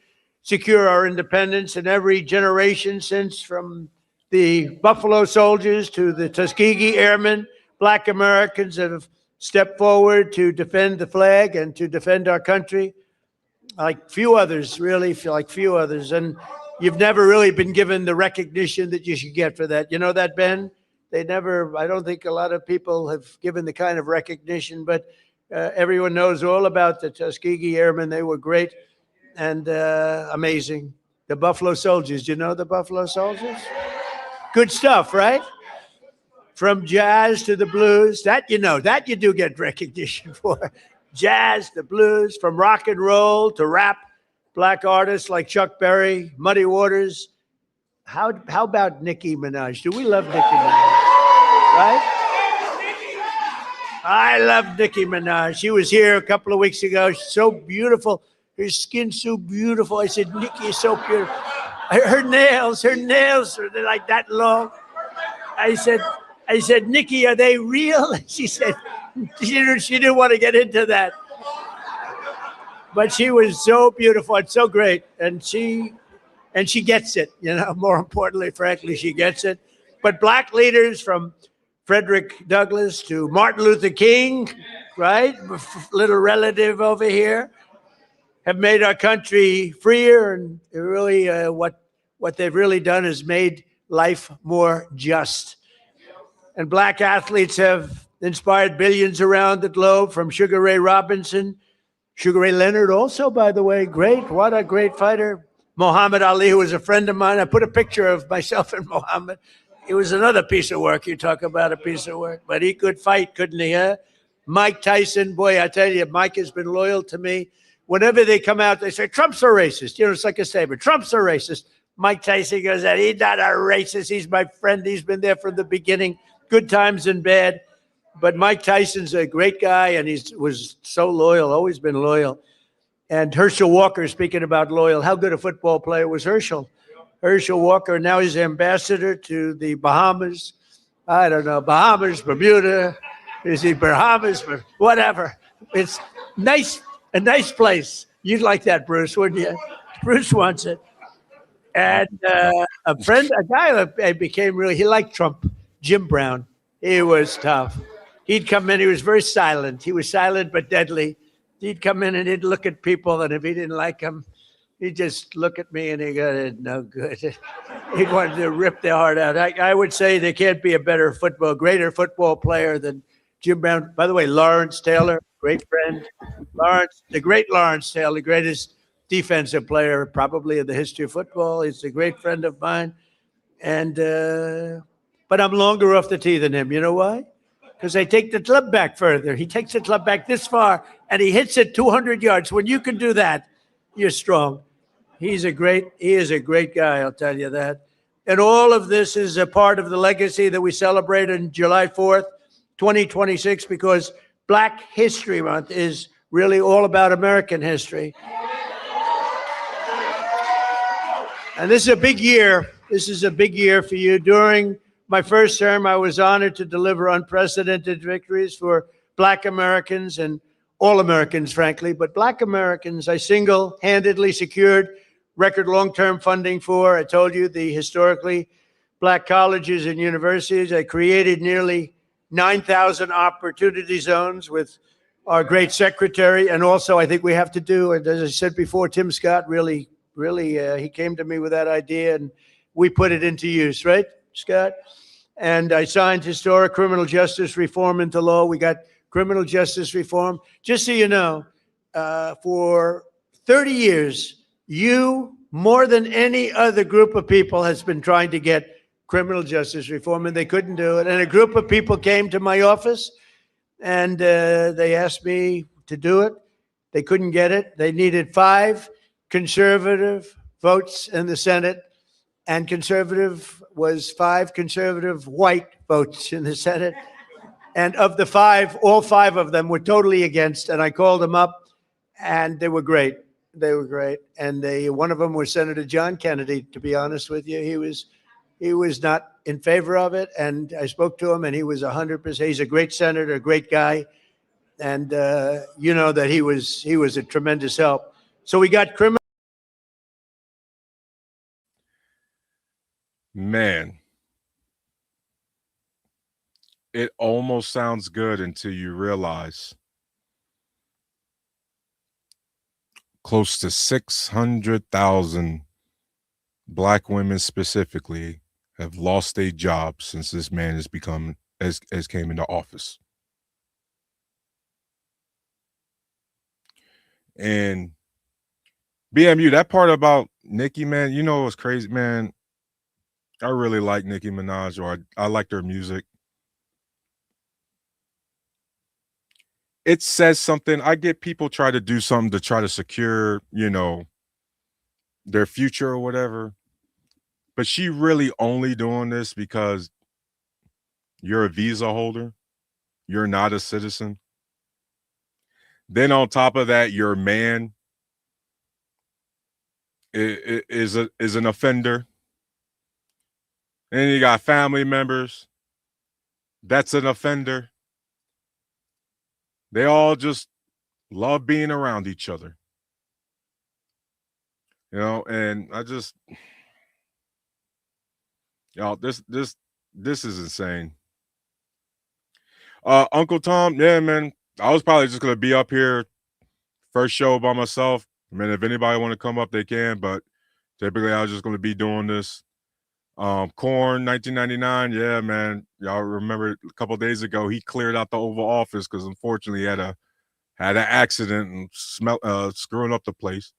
[SPEAKER 3] secure our independence in every generation since, from the Buffalo Soldiers to the Tuskegee Airmen. Black Americans have stepped forward to defend the flag and to defend our country like few others, really, like few others. And you've never really been given the recognition that you should get for that. You know that, Ben? They never, I don't think a lot of people have given the kind of recognition, but everyone knows all about the Tuskegee Airmen. They were great and amazing. The Buffalo Soldiers, do you know the Buffalo Soldiers? Good stuff, right? From jazz to the blues, that you know, that you do get recognition for. Jazz, the blues, from rock and roll to rap, Black artists like Chuck Berry, Muddy Waters. How about Nicki Minaj? Do we love Nicki Minaj? Right? I love Nicki Minaj. She was here a couple of weeks ago. She's so beautiful. Her skin's so beautiful. I said, Nicki is so beautiful. Her nails are like that long. I said, Nicki, are they real? She said, she didn't want to get into that. But she was so beautiful and so great. And she gets it, you know, more importantly, frankly, she gets it. But Black leaders from Frederick Douglass to Martin Luther King, right? Little relative over here, have made our country freer, and really what they've really done is made life more just. And Black athletes have inspired billions around the globe, from Sugar Ray Robinson, Sugar Ray Leonard also, by the way, great, what a great fighter. Muhammad Ali, who was a friend of mine. I put a picture of myself and Muhammad. It was another piece of work. You talk about a piece of work, but he could fight, couldn't he? Huh? Mike Tyson, boy, I tell you, Mike has been loyal to me. Whenever they come out, they say, Trump's a racist. You know, it's like a statement. Trump's a racist. Mike Tyson goes, he's not a racist. He's my friend. He's been there from the beginning, good times and bad. But Mike Tyson's a great guy, and he was so loyal, always been loyal. And Herschel Walker, speaking about loyal, how good a football player was Herschel? Herschel Walker, now he's ambassador to the Bahamas. I don't know, Bahamas, Bermuda. Is he Bahamas? Whatever. It's nice, a nice place. You'd like that, Bruce, wouldn't you? Bruce wants it. And a guy that became really, he liked Trump, Jim Brown. He was tough. He'd come in, he was very silent. He was silent but deadly. He'd come in and he'd look at people, and if he didn't like them, he'd just look at me and he'd go, no good. He wanted to rip their heart out. I would say there can't be a greater football player than Jim Brown. By the way, Lawrence Taylor, great friend. The great Lawrence Taylor, the greatest defensive player probably in the history of football. He's a great friend of mine. And but I'm longer off the tee than him. You know why? Because I take the club back further. He takes the club back this far, and he hits it 200 yards. When you can do that, you're strong. He is a great guy, I'll tell you that. And all of this is a part of the legacy that we celebrate on July 4th, 2026, because Black History Month is really all about American history. And this is a big year. This is a big year for you. During my first term, I was honored to deliver unprecedented victories for Black Americans and all Americans, frankly. But Black Americans, I single-handedly secured record long-term funding for. I told you, the historically Black colleges and universities. I created nearly 9,000 opportunity zones with our great secretary. And also, I think we have to do, and as I said before, Tim Scott really, he came to me with that idea, and we put it into use, right, Scott? And I signed historic criminal justice reform into law. We got criminal justice reform. Just so you know, for 30 years, you, more than any other group of people, has been trying to get criminal justice reform, and they couldn't do it. And a group of people came to my office, and they asked me to do it. They couldn't get it. They needed 5 conservative votes in the Senate, and conservative was 5 conservative white votes in the Senate. And of the 5, all 5 of them were totally against. And I called them up, and they were great. They were great. And one of them was Senator John Kennedy, to be honest with you. He was not in favor of it. And I spoke to him, and he was 100%. He's a great senator, a great guy. And you know that he was a tremendous help. So we got criminal.
[SPEAKER 1] Man, it almost sounds good until you realize close to 600,000 Black women specifically have lost their jobs since this man has came into office. And BMU, that part about Nicki, man, you know what's crazy, man? I really like Nicki Minaj, or I like her music. It says something. I get people try to do something to try to secure, their future or whatever. But she really only doing this because you're a visa holder. You're not a citizen. Then on top of that, your man is an offender. And you got family members. That's an offender. They all just love being around each other. And I just, this is insane. Uncle Tom, yeah, man, I was probably just gonna be up here first show by myself. I mean, if anybody want to come up, they can, but typically I was just gonna be doing this. Corn 1999, yeah, man. Y'all remember a couple of days ago he cleared out the Oval Office because unfortunately he had an accident and screwing up the place.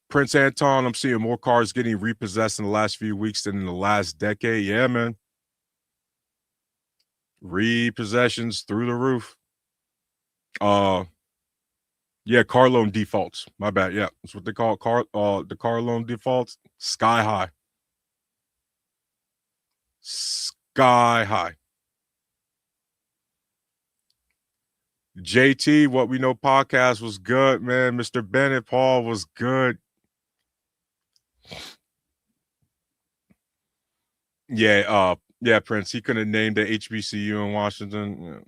[SPEAKER 1] Prince Anton, I'm seeing more cars getting repossessed in the last few weeks than in the last decade. Yeah, man. Repossessions through the roof. Yeah, car loan defaults. My bad. Yeah, that's what they call the car loan defaults. Sky high. Sky high. JT, What We Know podcast was good, man. Mr. Bennett Paul was good. Yeah, Prince. He couldn't name the HBCU in Washington. Yeah.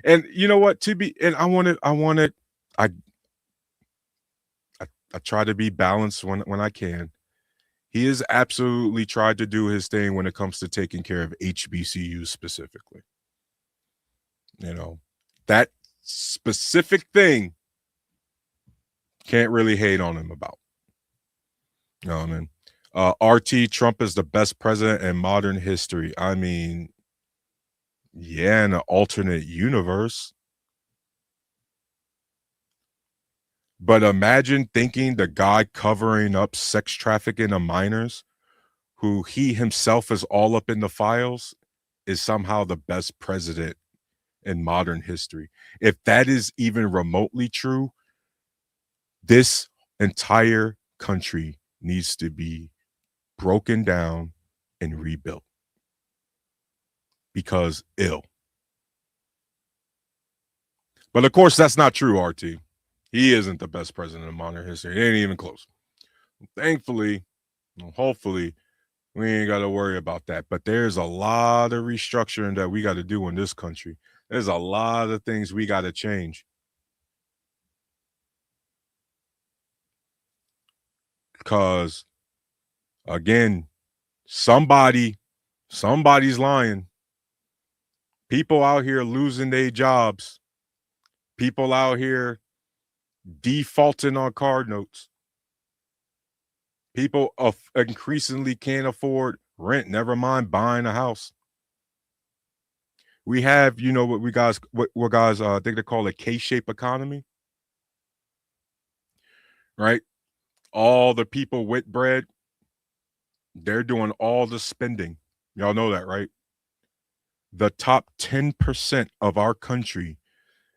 [SPEAKER 1] And you know what? I try to be balanced when I can. He has absolutely tried to do his thing when it comes to taking care of HBCUs specifically. That specific thing can't really hate on him about. You know what I mean? RT, Trump is the best president in modern history. I mean, yeah, in an alternate universe. But imagine thinking the guy covering up sex trafficking of minors, who he himself is all up in the files, is somehow the best president in modern history. If that is even remotely true, this entire country needs to be broken down and rebuilt. Because ill. But of course, that's not true, RT. He isn't the best president in modern history. It ain't even close. Thankfully, hopefully, we ain't got to worry about that. But there's a lot of restructuring that we got to do in this country. There's a lot of things we got to change. Because, again, somebody's lying. People out here losing their jobs. People out here defaulting on card notes. People increasingly can't afford rent, never mind buying a house. We have, you know, what guys I think they call a K-shaped economy, right? All the people with bread, they're doing all the spending. Y'all know that, right? The top 10% of our country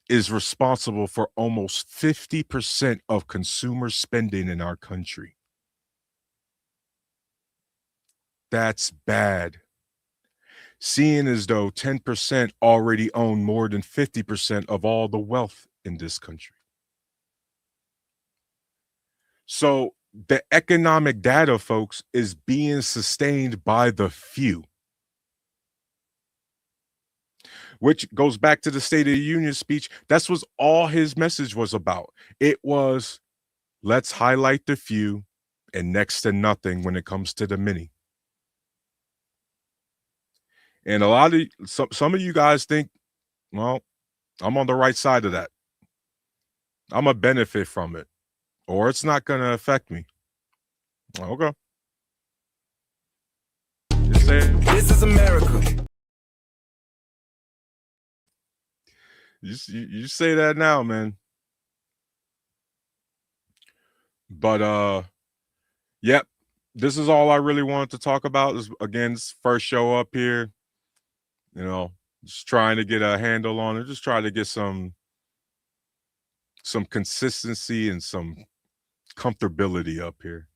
[SPEAKER 1] is responsible for almost 50% of consumer spending in our country. That's bad. Seeing as though 10% already own more than 50% of all the wealth in this country. So the economic data, folks, is being sustained by the few. Which goes back to the State of the Union speech. That's what all his message was about. It was, let's highlight the few and next to nothing when it comes to the many. And a lot of some of you guys think, well, I'm on the right side of that. I'm a benefit from it, or it's not going to affect me. Okay.
[SPEAKER 4] This is America.
[SPEAKER 1] You say that now, man. But yep, this is all I really wanted to talk about. This, again, this first show up here. You know, just trying to get a handle on it, just try to get some consistency and some comfortability up here.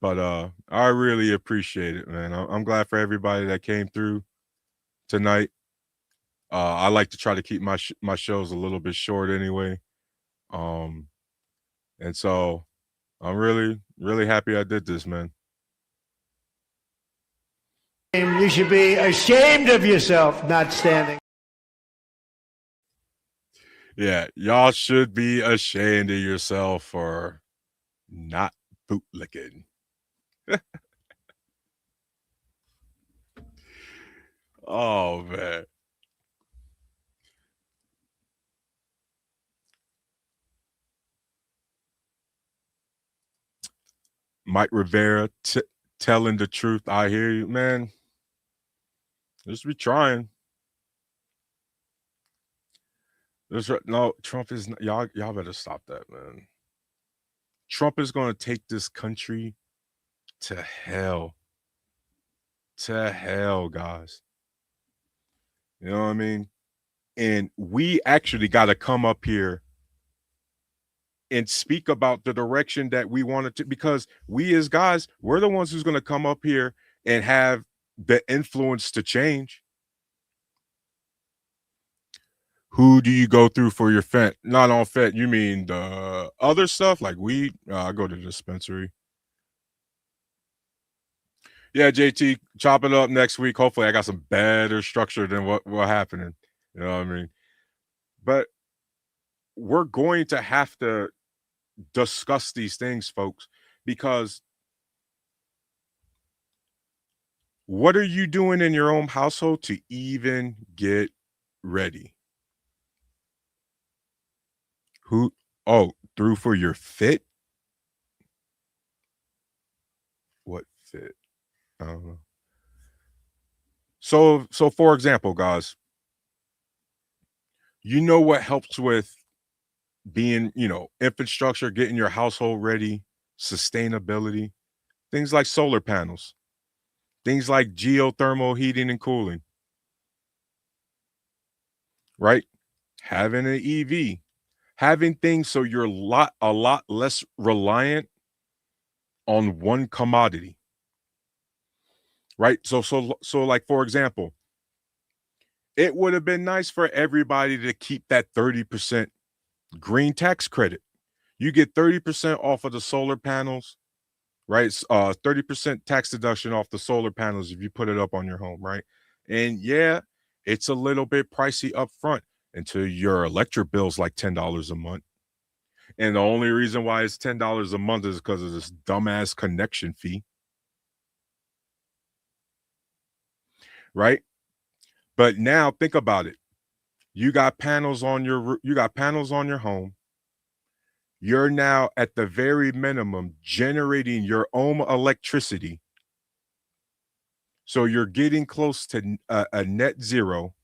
[SPEAKER 1] But I really appreciate it, man. I'm glad for everybody that came through tonight. I like to try to keep my shows a little bit short anyway. And so I'm really, really happy I did this, man.
[SPEAKER 3] You should be ashamed of yourself not standing.
[SPEAKER 1] Yeah, y'all should be ashamed of yourself for not bootlicking. Oh, man. Mike Rivera telling the truth. I hear you, man. Just be trying. No, Trump is not, y'all better stop that, man. Trump is going to take this country to hell. To hell, guys. You know what I mean? And we actually got to come up here and speak about the direction that we wanted to, because we as guys, we're the ones who's going to come up here and have the influence to change. Who do you go through for your fent? Not on fent, you mean the other stuff like weed? I go to the dispensary. Yeah, JT, chop it up next week. Hopefully I got some better structure than what happening. You know what I mean? But we're going to have to discuss these things, folks, because what are you doing in your own household to even get ready? Through for your fit? What fit? I don't know. So for example, guys, you know what helps with being, infrastructure, getting your household ready, sustainability, things like solar panels, things like geothermal heating and cooling, right? Having an EV, having things so you're a lot less reliant on one commodity, right? So like, for example, it would have been nice for everybody to keep that 30% green tax credit. You get 30% off of the solar panels, right? 30% tax deduction off the solar panels if you put it up on your home, right? And yeah, it's a little bit pricey up front until your electric bill's like $10 a month. And the only reason why it's $10 a month is because of this dumbass connection fee, right? But now think about it. You got panels on your home. You're now at the very minimum generating your own electricity. So you're getting close to a net zero.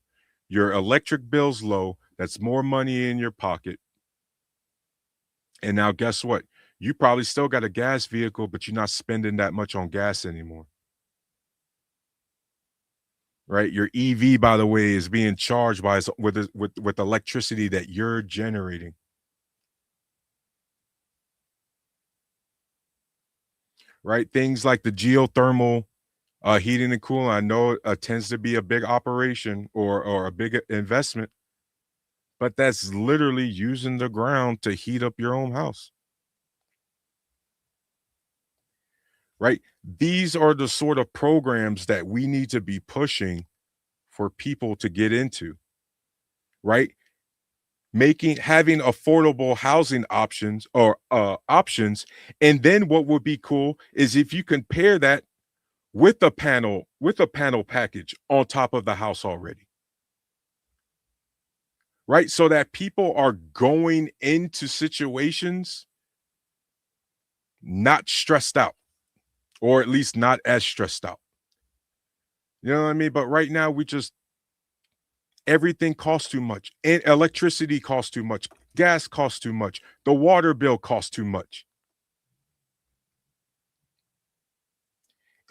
[SPEAKER 1] Your electric bill's low. That's more money in your pocket. And now guess what? You probably still got a gas vehicle, but you're not spending that much on gas anymore. Right? Your EV, by the way, is being charged with electricity that you're generating. Right? Things like the geothermal heating and cooling, I know it tends to be a big operation or a big investment, but that's literally using the ground to heat up your own house. Right? These are the sort of programs that we need to be pushing for people to get into. Right? Having affordable housing options and then what would be cool is if you compare that with a panel package on top of the house already, right? So that people are going into situations not stressed out, or at least not as stressed out. You know what I mean? But right now everything costs too much, and electricity costs too much, gas costs too much, the water bill costs too much.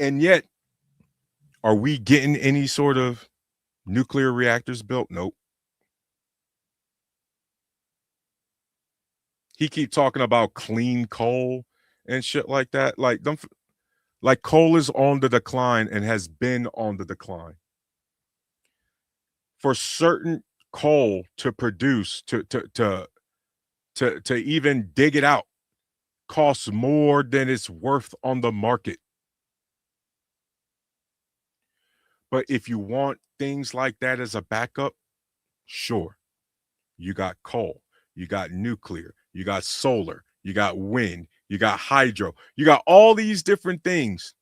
[SPEAKER 1] And yet, are we getting any sort of nuclear reactors built? Nope. He keep talking about clean coal and shit like that. Like coal is on the decline and has been on the decline. For certain coal to produce, to even dig it out, costs more than it's worth on the market. But if you want things like that as a backup, sure. You got coal, you got nuclear, you got solar, you got wind, you got hydro, you got all these different things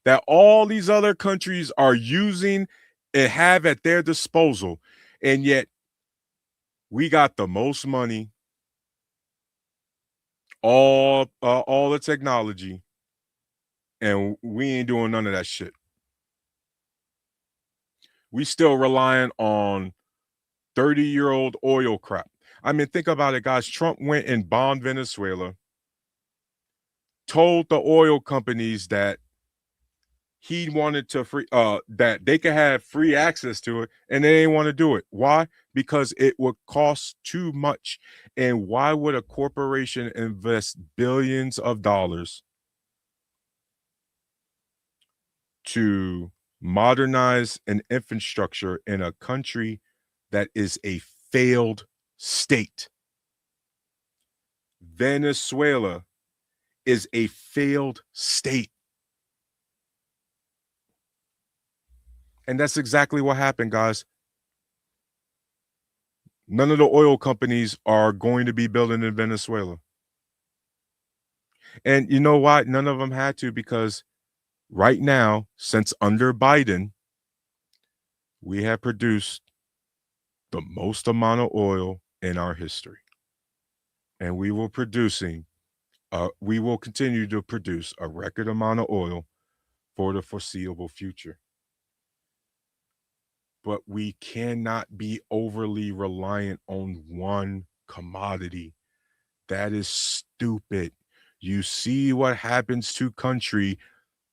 [SPEAKER 1] that all these other countries are using and have at their disposal. And yet we got the most money, all the technology, and we ain't doing none of that shit. We still relying on 30-year-old oil crap. I mean, think about it, guys. Trump went and bombed Venezuela, told the oil companies that he wanted to that they could have free access to it, and they didn't want to do it. Why? Because it would cost too much. And why would a corporation invest billions of dollars to modernize an infrastructure in a country that is a failed state? Venezuela is a failed state. And that's exactly what happened, guys. None of the oil companies are going to be building in Venezuela. And you know why? None of them had to, because right now, since under Biden, we have produced the most amount of oil in our history. And we will continue to produce a record amount of oil for the foreseeable future. But we cannot be overly reliant on one commodity. That is stupid. You see what happens to countries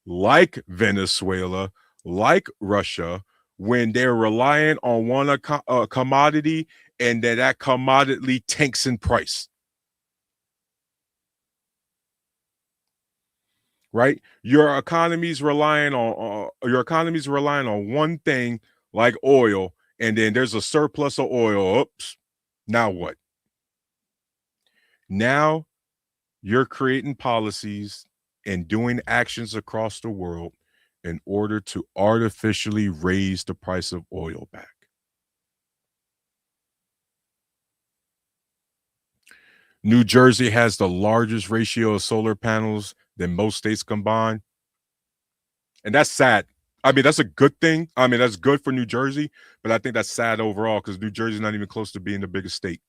[SPEAKER 1] like Venezuela, like Russia, when they're reliant on one commodity, and that commodity tanks in price. Right? Your economy's relying on one thing like oil, and then there's a surplus of oil. Oops. Now what? Now you're creating policies and doing actions across the world in order to artificially raise the price of oil back. New Jersey has the largest ratio of solar panels than most states combined. And that's sad. I mean, that's a good thing. I mean, that's good for New Jersey, but I think that's sad overall because New Jersey's not even close to being the biggest state.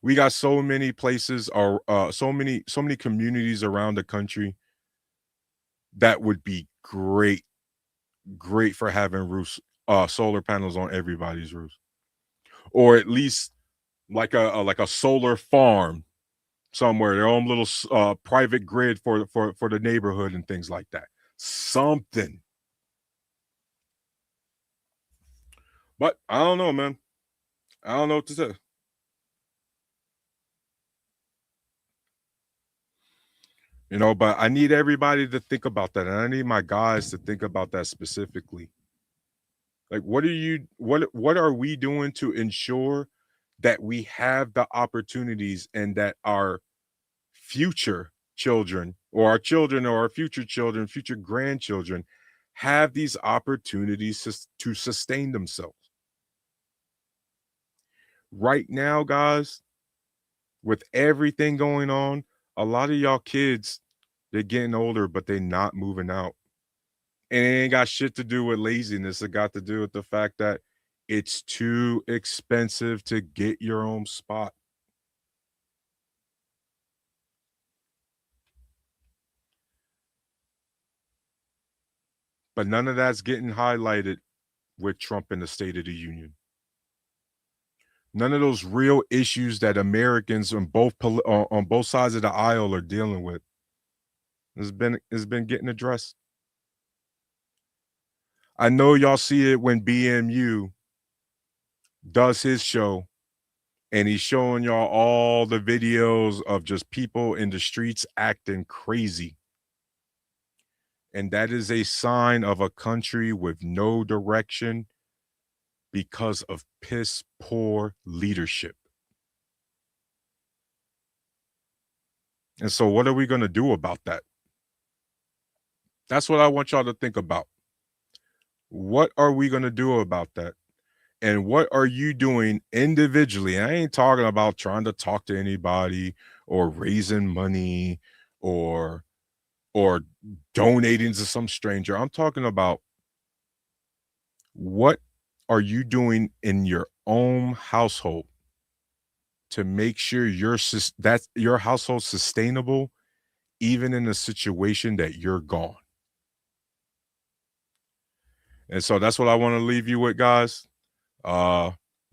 [SPEAKER 1] We got so many places or so many communities around the country that would be great for having roofs, solar panels on everybody's roofs, or at least like a solar farm somewhere, their own little private grid for the neighborhood and things like that. Something. But I don't know, man. I don't know what to say. You know, but I need everybody to think about that. And I need my guys to think about that specifically. Like, what are we doing to ensure that we have the opportunities and that our future children or our future children, future grandchildren have these opportunities to sustain themselves? Right now, guys, with everything going on, a lot of y'all kids, they're getting older, but they're not moving out. And it ain't got shit to do with laziness. It got to do with the fact that it's too expensive to get your own spot. But none of that's getting highlighted with Trump in the State of the Union. None of those real issues that Americans on both sides of the aisle are dealing with has been getting addressed. I know y'all see it when BMU does his show and he's showing y'all all the videos of just people in the streets acting crazy. And that is a sign of a country with no direction because of piss poor leadership. And so what are we going to do about that? That's what I want y'all to think about. What are we going to do about that? And what are you doing individually? And I ain't talking about trying to talk to anybody or raising money or donating to some stranger. I'm talking about what are you doing in your own household to make sure that your household sustainable even in a situation that you're gone. And so that's what I want to leave you with, guys.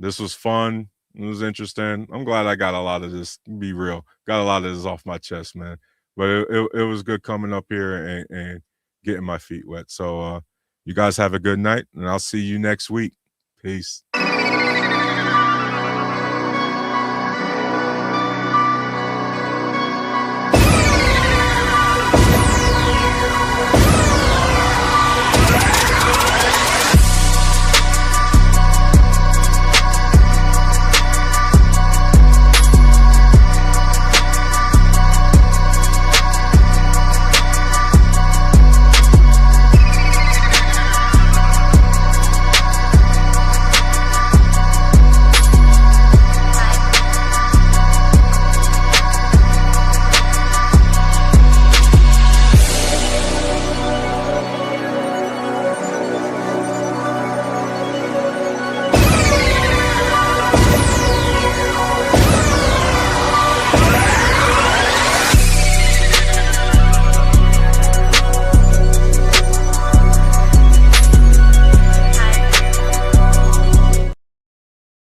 [SPEAKER 1] This was fun. It was interesting. I'm glad I got a lot of this, be real. Got a lot of this off my chest, man. But it was good coming up here and getting my feet wet. So you guys have a good night, and I'll see you next week. Peace.